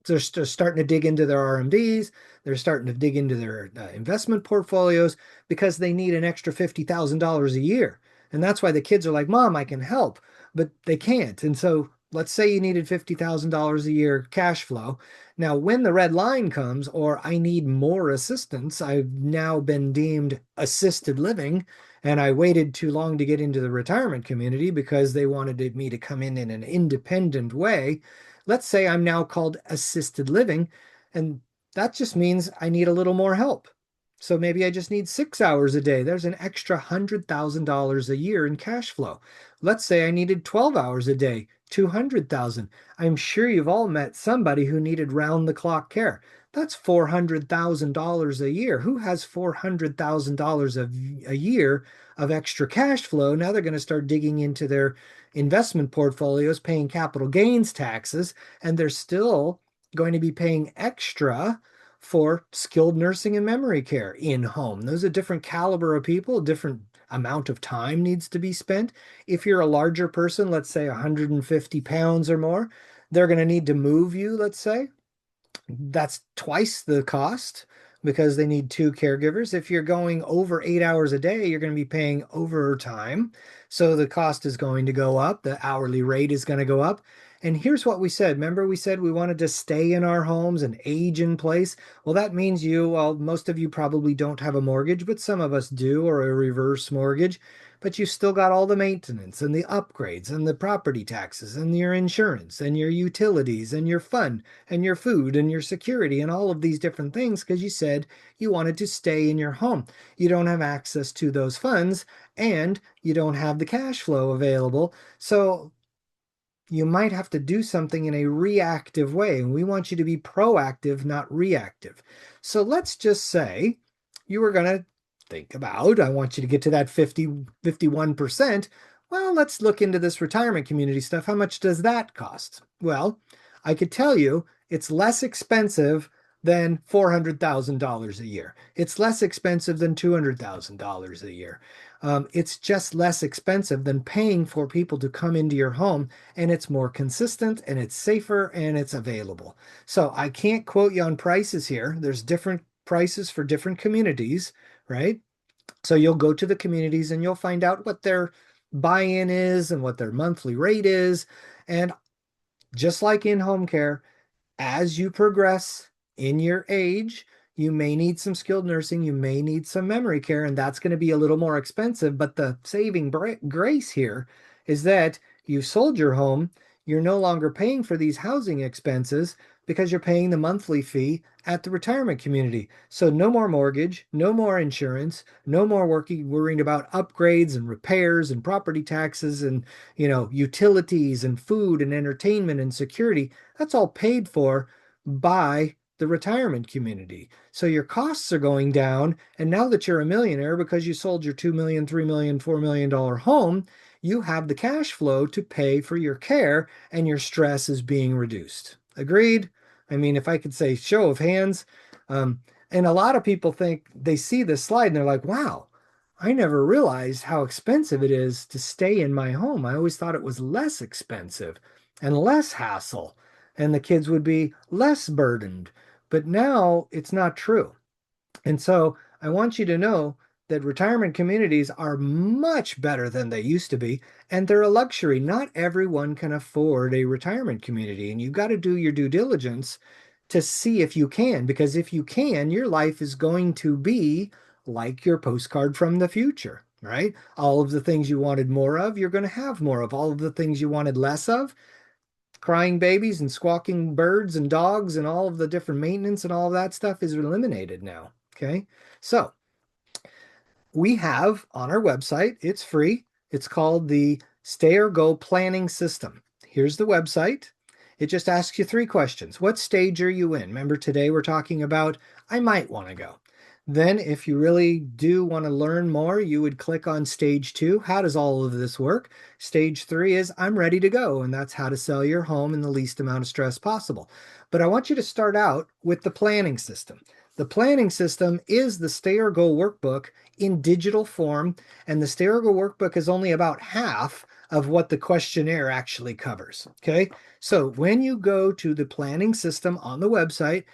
They're starting to dig into their RMDs. They're starting to dig into their investment portfolios because they need an extra $50,000 a year. And that's why the kids are like, Mom, I can help, but they can't. And so let's say you needed $50,000 a year cash flow. Now, when the red line comes, or I need more assistance, I've now been deemed assisted living, and I waited too long to get into the retirement community because they wanted me to come in an independent way. Let's say I'm now called assisted living, and that just means I need a little more help. So maybe I just need 6 hours a day. There's an extra $100,000 a year in cash flow. Let's say I needed 12 hours a day, 200,000. I'm sure you've all met somebody who needed round the clock care. That's $400,000 a year. Who has $400,000 a year of extra cash flow? Now they're going to start digging into their investment portfolios, paying capital gains taxes, and they're still going to be paying extra for skilled nursing and memory care in home. Those are different caliber of people, different amount of time needs to be spent. If you're a larger person, let's say 150 pounds or more, they're going to need to move you, let's say. That's twice the cost because they need two caregivers. If you're going over 8 hours a day, you're going to be paying overtime. So the cost is going to go up. The hourly rate is going to go up. And here's what we said. Remember, we said we wanted to stay in our homes and age in place. Well, that means most of you probably don't have a mortgage, but some of us do, or a reverse mortgage. but you still got all the maintenance and the upgrades and the property taxes and your insurance and your utilities and your fun and your food and your security and all of these different things because you said you wanted to stay in your home. You don't have access to those funds and you don't have the cash flow available. So you might have to do something in a reactive way. And we want you to be proactive, not reactive. So let's just say you were going to think about, I want you to get to that 51%. Well, let's look into this retirement community stuff. How much does that cost? Well, I could tell you it's less expensive than $400,000 a year. It's less expensive than $200,000 a year. It's just less expensive than paying for people to come into your home, and it's more consistent and it's safer and it's available. So I can't quote you on prices here. There's different prices for different communities, right? So you'll go to the communities and you'll find out what their buy-in is and what their monthly rate is. And just like in home care, as you progress in your age, you may need some skilled nursing, you may need some memory care, and that's going to be a little more expensive. But the saving grace here is that you sold your home, you're no longer paying for these housing expenses because you're paying the monthly fee at the retirement community. So no more mortgage, no more insurance, no more worrying about upgrades and repairs and property taxes and utilities and food and entertainment and security. That's all paid for by the retirement community. So your costs are going down. And now that you're a millionaire because you sold your 2 million, 3 million, $4 million home, you have the cash flow to pay for your care and your stress is being reduced. Agreed? I mean, if I could say show of hands, um, and a lot of people think they see this slide and they're like, wow, I never realized how expensive it is to stay in my home. I always thought it was less expensive and less hassle, and the kids would be less burdened. But now it's not true. And so I want you to know that retirement communities are much better than they used to be, and they're a luxury. Not everyone can afford a retirement community, and you've got to do your due diligence to see if you can, because if you can, your life is going to be like your postcard from the future, right? All of the things you wanted more of, you're going to have more of. All of the things you wanted less of, crying babies and squawking birds and dogs and all of the different maintenance and all of that stuff is eliminated now. Okay. So we have on our website, it's free. It's called the Stay or Go Planning System. Here's the website. It just asks you 3 questions. What stage are you in? Remember, today we're talking about I might want to go. Then, if you really do want to learn more, you would click on stage 2. How does all of this work? Stage 3 is I'm ready to go, and that's how to sell your home in the least amount of stress possible. But I want you to start out with the planning system. The planning system is the Stay or Go workbook in digital form, and the Stay or Go workbook is only about half of what the questionnaire actually covers. Okay, so when you go to the planning system on the website,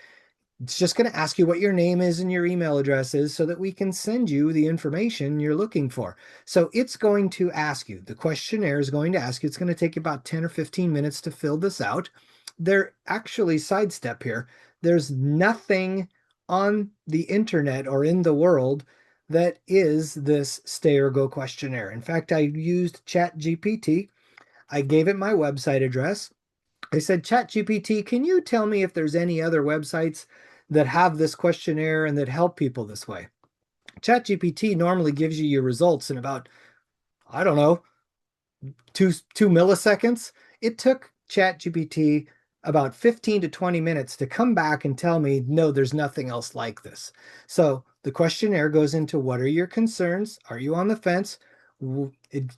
it's just going to ask you what your name is and your email address is so that we can send you the information you're looking for. So it's going to ask you, the questionnaire is going to ask you, it's going to take about 10 or 15 minutes to fill this out. There actually, sidestep here, there's nothing on the internet or in the world that is this Stay or Go questionnaire. In fact, I used ChatGPT. I gave it my website address. I said, ChatGPT, can you tell me if there's any other websites that have this questionnaire and that help people this way? ChatGPT normally gives you your results in about, I don't know, two milliseconds. It took ChatGPT about 15 to 20 minutes to come back and tell me, no, there's nothing else like this. So the questionnaire goes into what are your concerns? Are you on the fence? It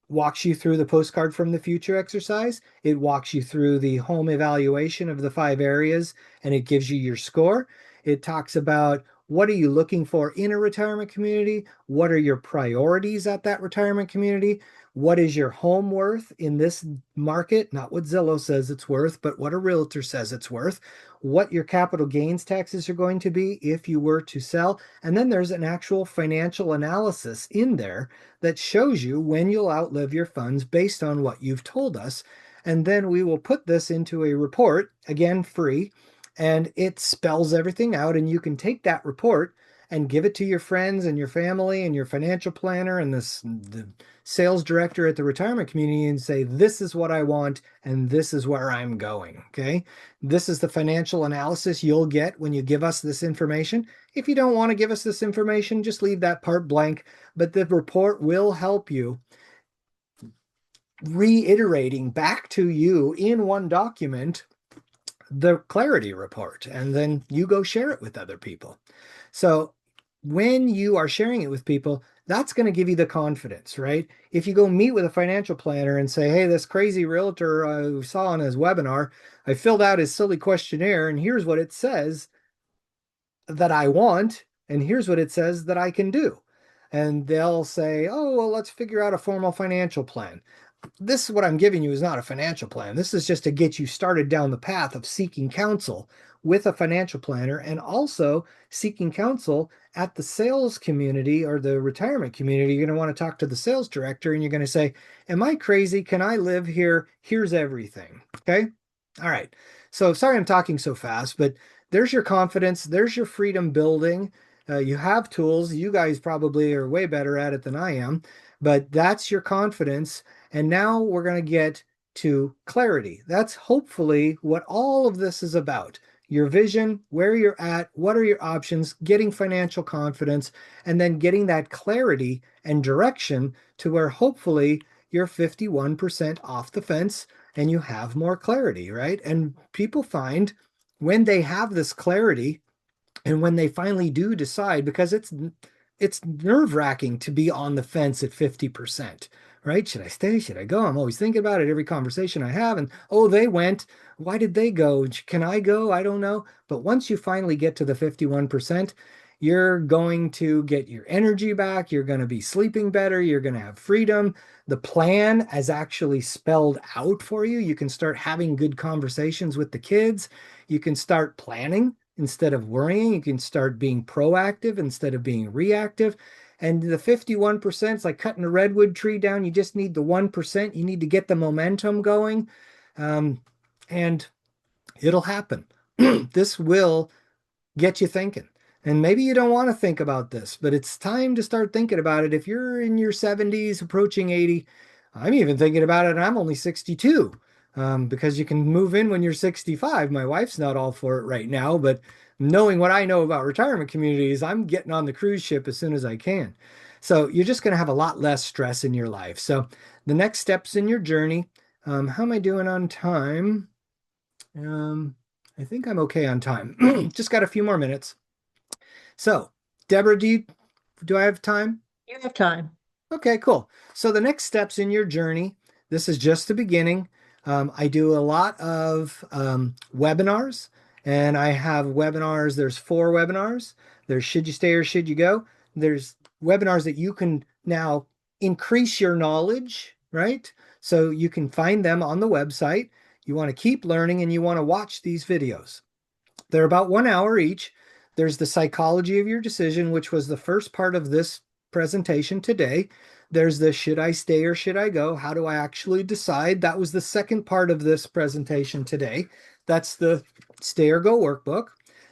walks you through the postcard from the future exercise. It walks you through the home evaluation of the 5 areas and it gives you your score. It talks about what are you looking for in a retirement community? What are your priorities at that retirement community? What is your home worth in this market? Not what Zillow says it's worth, but what a realtor says it's worth. What your capital gains taxes are going to be if you were to sell. And then there's an actual financial analysis in there that shows you when you'll outlive your funds based on what you've told us. And then we will put this into a report, again, free, and it spells everything out. And you can take that report and give it to your friends and your family and your financial planner and the sales director at the retirement community and say, this is what I want and this is where I'm going. Okay. This is the financial analysis you'll get when you give us this information. If you don't want to give us this information, just leave that part blank, but the report will help you reiterating back to you in one document the clarity report, and then you go share it with other people. So when you are sharing it with people, that's going to give you the confidence, right? If you go meet with a financial planner and say, hey, this crazy realtor I saw on his webinar, I filled out his silly questionnaire, and here's what it says that I want, and here's what it says that I can do. And they'll say, oh, well, let's figure out a formal financial plan. This is what I'm giving you is not a financial plan. This is just to get you started down the path of seeking counsel with a financial planner and also seeking counsel at the sales community or the retirement community. You're going to want to talk to the sales director and you're going to say, am I crazy? Can I live here? Here's everything. Okay. All right. So sorry I'm talking so fast, but there's your confidence. There's your freedom building. You have tools. You guys probably are way better at it than I am, but that's your confidence. And now we're going to get to clarity. That's hopefully what all of this is about. Your vision, where you're at, what are your options, getting financial confidence, and then getting that clarity and direction to where hopefully you're 51% off the fence and you have more clarity, right? And people find when they have this clarity and when they finally do decide, because it's nerve-wracking to be on the fence at 50%, right? Should I stay? Should I go? I'm always thinking about it every conversation I have. And oh, they went. Why did they go? Can I go? I don't know. But once you finally get to the 51%, you're going to get your energy back. You're going to be sleeping better. You're going to have freedom. The plan is actually spelled out for you. You can start having good conversations with the kids. You can start planning instead of worrying. You can start being proactive instead of being reactive. And the 51% is like cutting a redwood tree down. You just need the 1%. You need to get the momentum going. Um, and it'll happen. This will get you thinking. And maybe you don't want to think about this, but it's time to start thinking about it. If you're in your 70s, approaching 80, I'm even thinking about it, and I'm only 62, because you can move in when you're 65. My wife's not all for it right now, but knowing what I know about retirement communities, I'm getting on the cruise ship as soon as I can. So you're just going to have a lot less stress in your life. So the next steps in your journey, how am I doing on time? Um, I think I'm okay on time. Just got a few more minutes. So, Deborah, do I have time? You have time. Okay, cool. So the next steps in your journey, this is just the beginning. I do a lot of webinars, and I have webinars. There's 4 webinars. There's Should You Stay or Should You Go? There's webinars that you can now increase your knowledge, right? So you can find them on the website. You want to keep learning and you want to watch these videos. They're about 1 hour each. There's the psychology of your decision, which was the first part of this presentation today. There's the should I stay or should I go? How do I actually decide? That was the second part of this presentation today. That's the stay or go workbook.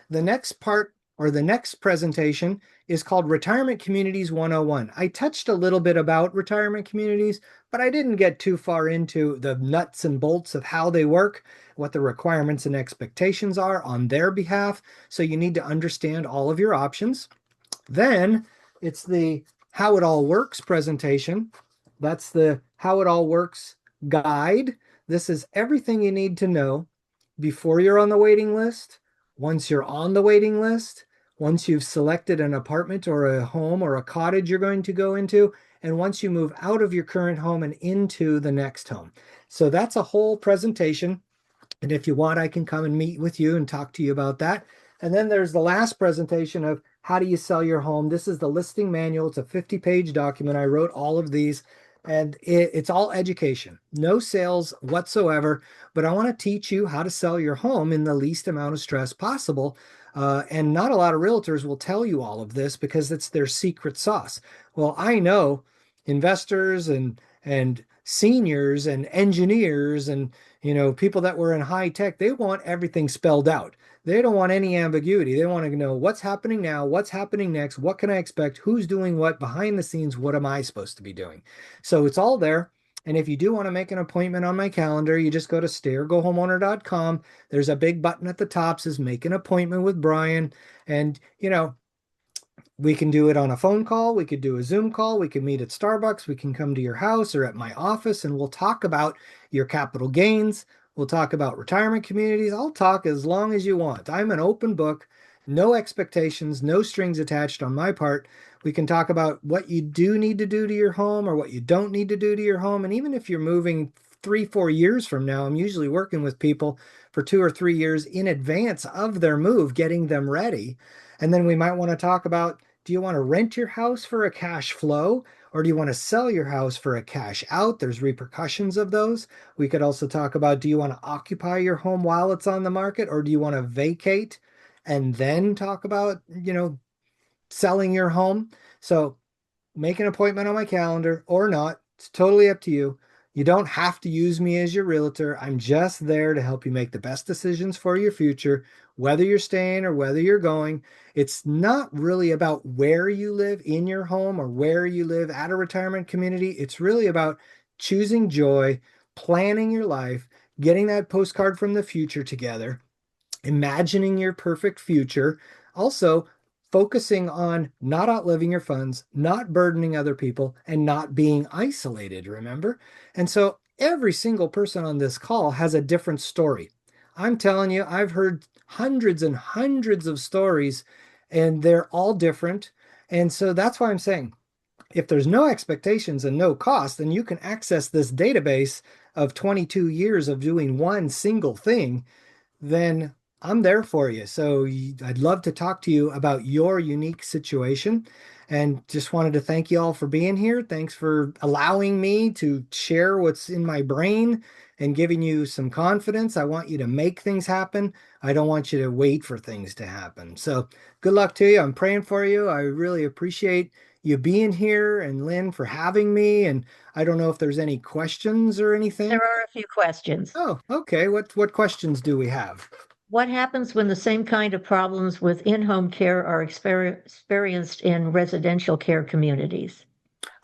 The next part or the next presentation is called Retirement Communities 101. I touched a little bit about retirement communities, but I didn't get too far into the nuts and bolts of how they work, what the requirements and expectations are on their behalf. So you need to understand all of your options. Then it's the how it all works presentation. That's the how it all works guide. This is everything you need to know before you're on the waiting list, once you're on the waiting list, once you've selected an apartment or a home or a cottage you're going to go into, and once you move out of your current home and into the next home. So that's a whole presentation. And if you want, I can come and meet with you and talk to you about that. And then there's the last presentation of how do you sell your home. This is the listing manual. It's a 50-page document. I wrote all of these, and it's all education, no sales whatsoever. But I want to teach you how to sell your home in the least amount of stress possible. And not a lot of realtors will tell you all of this because it's their secret sauce. Well, I know investors and seniors and engineers and People that were in high tech, they want everything spelled out. They don't want any ambiguity. They want to know what's happening now, what's happening next, what can I expect, who's doing what behind the scenes, what am I supposed to be doing? So it's all there. And if you do want to make an appointment on my calendar, you just go to stayergohomeowner.com. There's a big button at the top says make an appointment with Brian. And, we can do it on a phone call. We could do a Zoom call. We can meet at Starbucks. We can come to your house or at my office and we'll talk about your capital gains. We'll talk about retirement communities. I'll talk as long as you want. I'm an open book, no expectations, no strings attached on my part. We can talk about what you do need to do to your home or what you don't need to do to your home. And even if you're moving 3, 4 years from now, I'm usually working with people for 2 or 3 years in advance of their move, getting them ready. And then we might want to talk about, do you want to rent your house for a cash flow or do you want to sell your house for a cash out? There's repercussions of those. We could also talk about, do you want to occupy your home while it's on the market or do you want to vacate and then talk about, selling your home? So make an appointment on my calendar or not. It's totally up to you. You don't have to use me as your realtor. I'm just there to help you make the best decisions for your future, whether you're staying or whether you're going. It's not really about where you live in your home or where you live at a retirement community. It's really about choosing joy, planning your life, getting that postcard from the future together, imagining your perfect future. Also, focusing on not outliving your funds, not burdening other people, and not being isolated, remember? And so every single person on this call has a different story. I'm telling you, I've heard hundreds and hundreds of stories, and they're all different. And so that's why I'm saying if there's no expectations and no cost, then you can access this database of 22 years of doing one single thing, then I'm there for you. So I'd love to talk to you about your unique situation and just wanted to thank you all for being here. Thanks for allowing me to share what's in my brain and giving you some confidence. I want you to make things happen. I don't want you to wait for things to happen. So good luck to you. I'm praying for you. I really appreciate you being here and Lynn for having me. And I don't know if there's any questions or anything. There are a few questions. Oh, okay. What questions do we have? What happens when the same kind of problems with in-home care are experienced in residential care communities?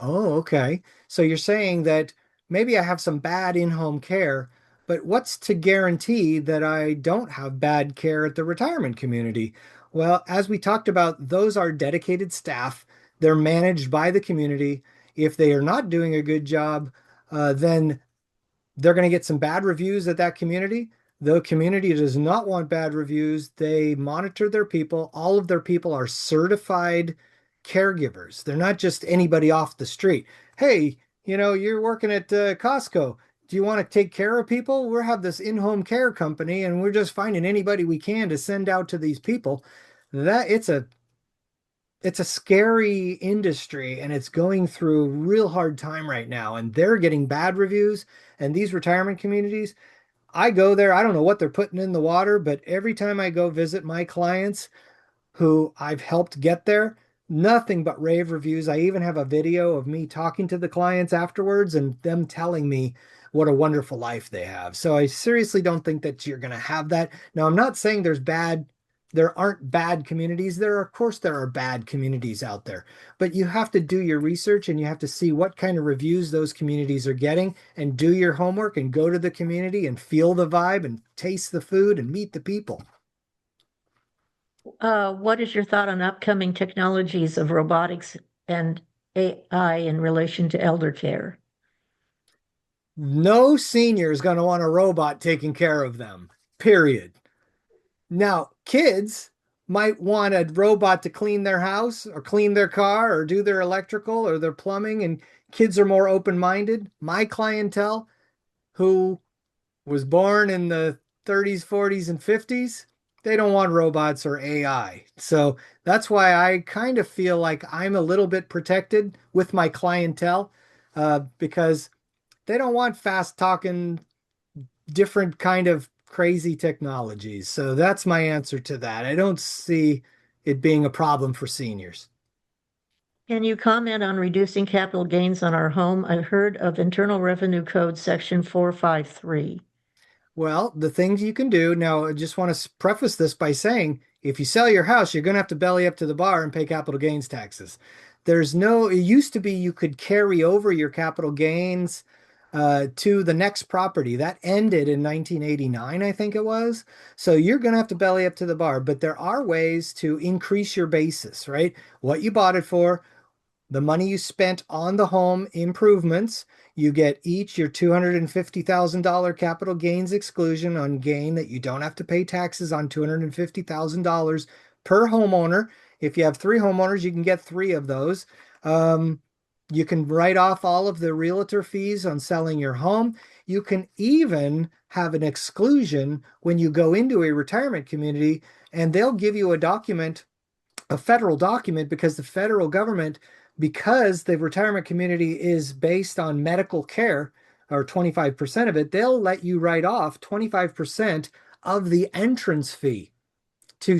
Oh, okay. So you're saying that maybe I have some bad in-home care, but what's to guarantee that I don't have bad care at the retirement community? Well, as we talked about, those are dedicated staff. They're managed by the community. If they are not doing a good job, then they're going to get some bad reviews at that community. The community does not want bad reviews. They monitor their people. All of their people are certified caregivers. They're not just anybody off the street. Hey, you're working at Costco. Do you want to take care of people? We have this in-home care company and we're just finding anybody we can to send out to these people. That it's a scary industry and it's going through a real hard time right now and they're getting bad reviews and these retirement communities, I go there, I don't know what they're putting in the water, but every time I go visit my clients who I've helped get there, nothing but rave reviews. I even have a video of me talking to the clients afterwards and them telling me what a wonderful life they have. So I seriously don't think that you're going to have that. Now, I'm not saying there aren't bad communities. Of course, there are bad communities out there, but you have to do your research and you have to see what kind of reviews those communities are getting and do your homework and go to the community and feel the vibe and taste the food and meet the people. What is your thought on upcoming technologies of robotics and AI in relation to elder care? No senior is going to want a robot taking care of them, period. Now, kids might want a robot to clean their house or clean their car or do their electrical or their plumbing, and kids are more open-minded. My clientele, who was born in the 30s, 40s, and 50s, they don't want robots or AI. So that's why I kind of feel like I'm a little bit protected with my clientele because they don't want fast talking, different kind of crazy technologies. So that's my answer to that. I don't see it being a problem for seniors. Can you comment on reducing capital gains on our home? I heard of Internal Revenue Code Section 453. Well, the things you can do now, I just want to preface this by saying if you sell your house, you're going to have to belly up to the bar and pay capital gains taxes. It used to be you could carry over your capital gains to the next property. That ended in 1989, I think it was. So you're going to have to belly up to the bar, but there are ways to increase your basis, right? What you bought it for, the money you spent on the home improvements, you get each your $250,000 capital gains exclusion on gain that you don't have to pay taxes on $250,000 per homeowner. If you have three homeowners, you can get three of those. Um, you can write off all of the realtor fees on selling your home. You can even have an exclusion when you go into a retirement community, and they'll give you a federal document because the federal government, because the retirement community is based on medical care or 25% of it, they'll let you write off 25% of the entrance fee to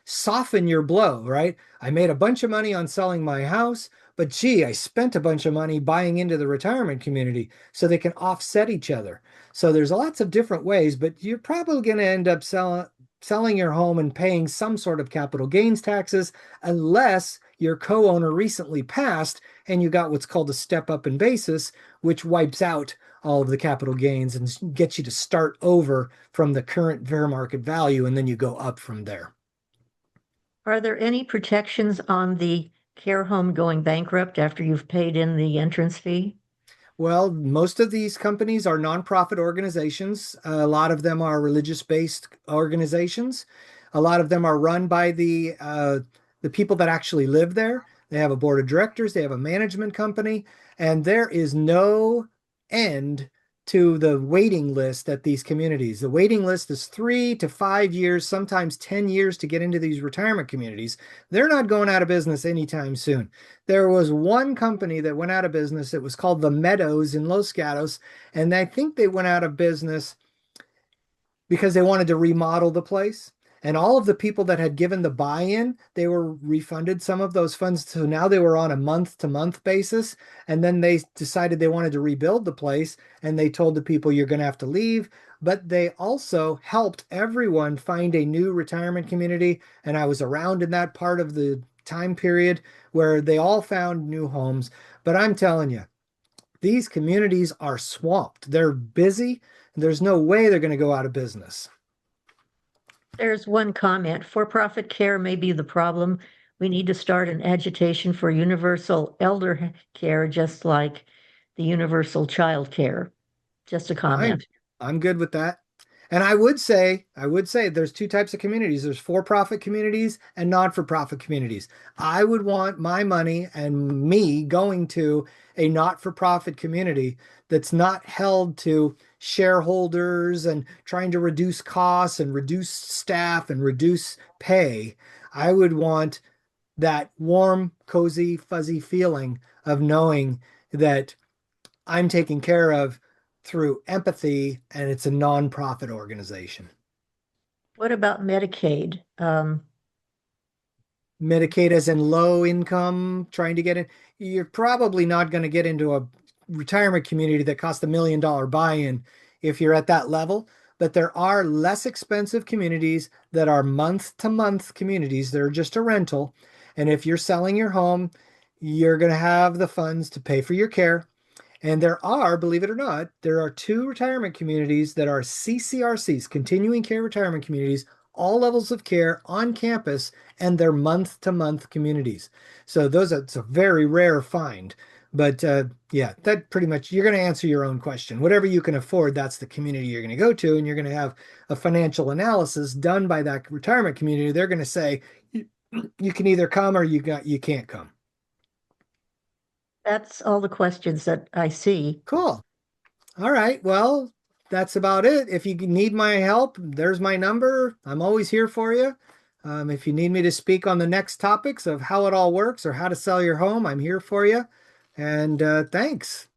soften your blow, right? I made a bunch of money on selling my house, but gee, I spent a bunch of money buying into the retirement community so they can offset each other. So there's lots of different ways, but you're probably going to end up selling your home and paying some sort of capital gains taxes unless your co-owner recently passed and you got what's called a step up in basis, which wipes out all of the capital gains and gets you to start over from the current fair market value, and then you go up from there. Are there any protections on the care home going bankrupt after you've paid in the entrance fee? Well, most of these companies are nonprofit organizations. A lot of them are religious-based organizations. A lot of them are run by the people that actually live there. They have a board of directors, they have a management company, and there is no end to the waiting list at these communities. The waiting list is 3 to 5 years, sometimes 10 years to get into these retirement communities. They're not going out of business anytime soon. There was one company that went out of business. It was called the Meadows in Los Gatos, and I think they went out of business because they wanted to remodel the place. And all of the people that had given the buy-in, they were refunded some of those funds. So now they were on a month-to-month basis. And then they decided they wanted to rebuild the place. And they told the people, you're going to have to leave. But they also helped everyone find a new retirement community. And I was around in that part of the time period where they all found new homes. But I'm telling you, these communities are swamped. They're busy. There's no way they're going to go out of business. There's one comment. For-profit care may be the problem. We need to start an agitation for universal elder care, just like the universal child care. Just a Fine. comment. I'm good with that. And I would say there's two types of communities. There's for-profit communities and not-for-profit communities. I would want my money and me going to a not-for-profit community that's not held to shareholders and trying to reduce costs and reduce staff and reduce pay. I would want that warm, cozy, fuzzy feeling of knowing that I'm taken care of through empathy, and it's a nonprofit organization. What about Medicaid? Medicaid as in low income, trying to get in, you're probably not going to get into a retirement community that costs $1 million buy-in if you're at that level. But there are less expensive communities that are month-to-month communities that are just a rental. And if you're selling your home, you're going to have the funds to pay for your care. And there are, believe it or not, there are two retirement communities that are CCRCs, continuing care retirement communities, all levels of care on campus, and they're month-to-month communities. So it's a very rare find. But yeah, that pretty much, you're going to answer your own question. Whatever you can afford, that's the community you're going to go to, and you're going to have a financial analysis done by that retirement community. They're going to say, you can either come or you can't come. That's all the questions that I see. Cool. All right. Well, that's about it. If you need my help, there's my number. I'm always here for you. If you need me to speak on the next topics of how it all works or how to sell your home, I'm here for you. And thanks.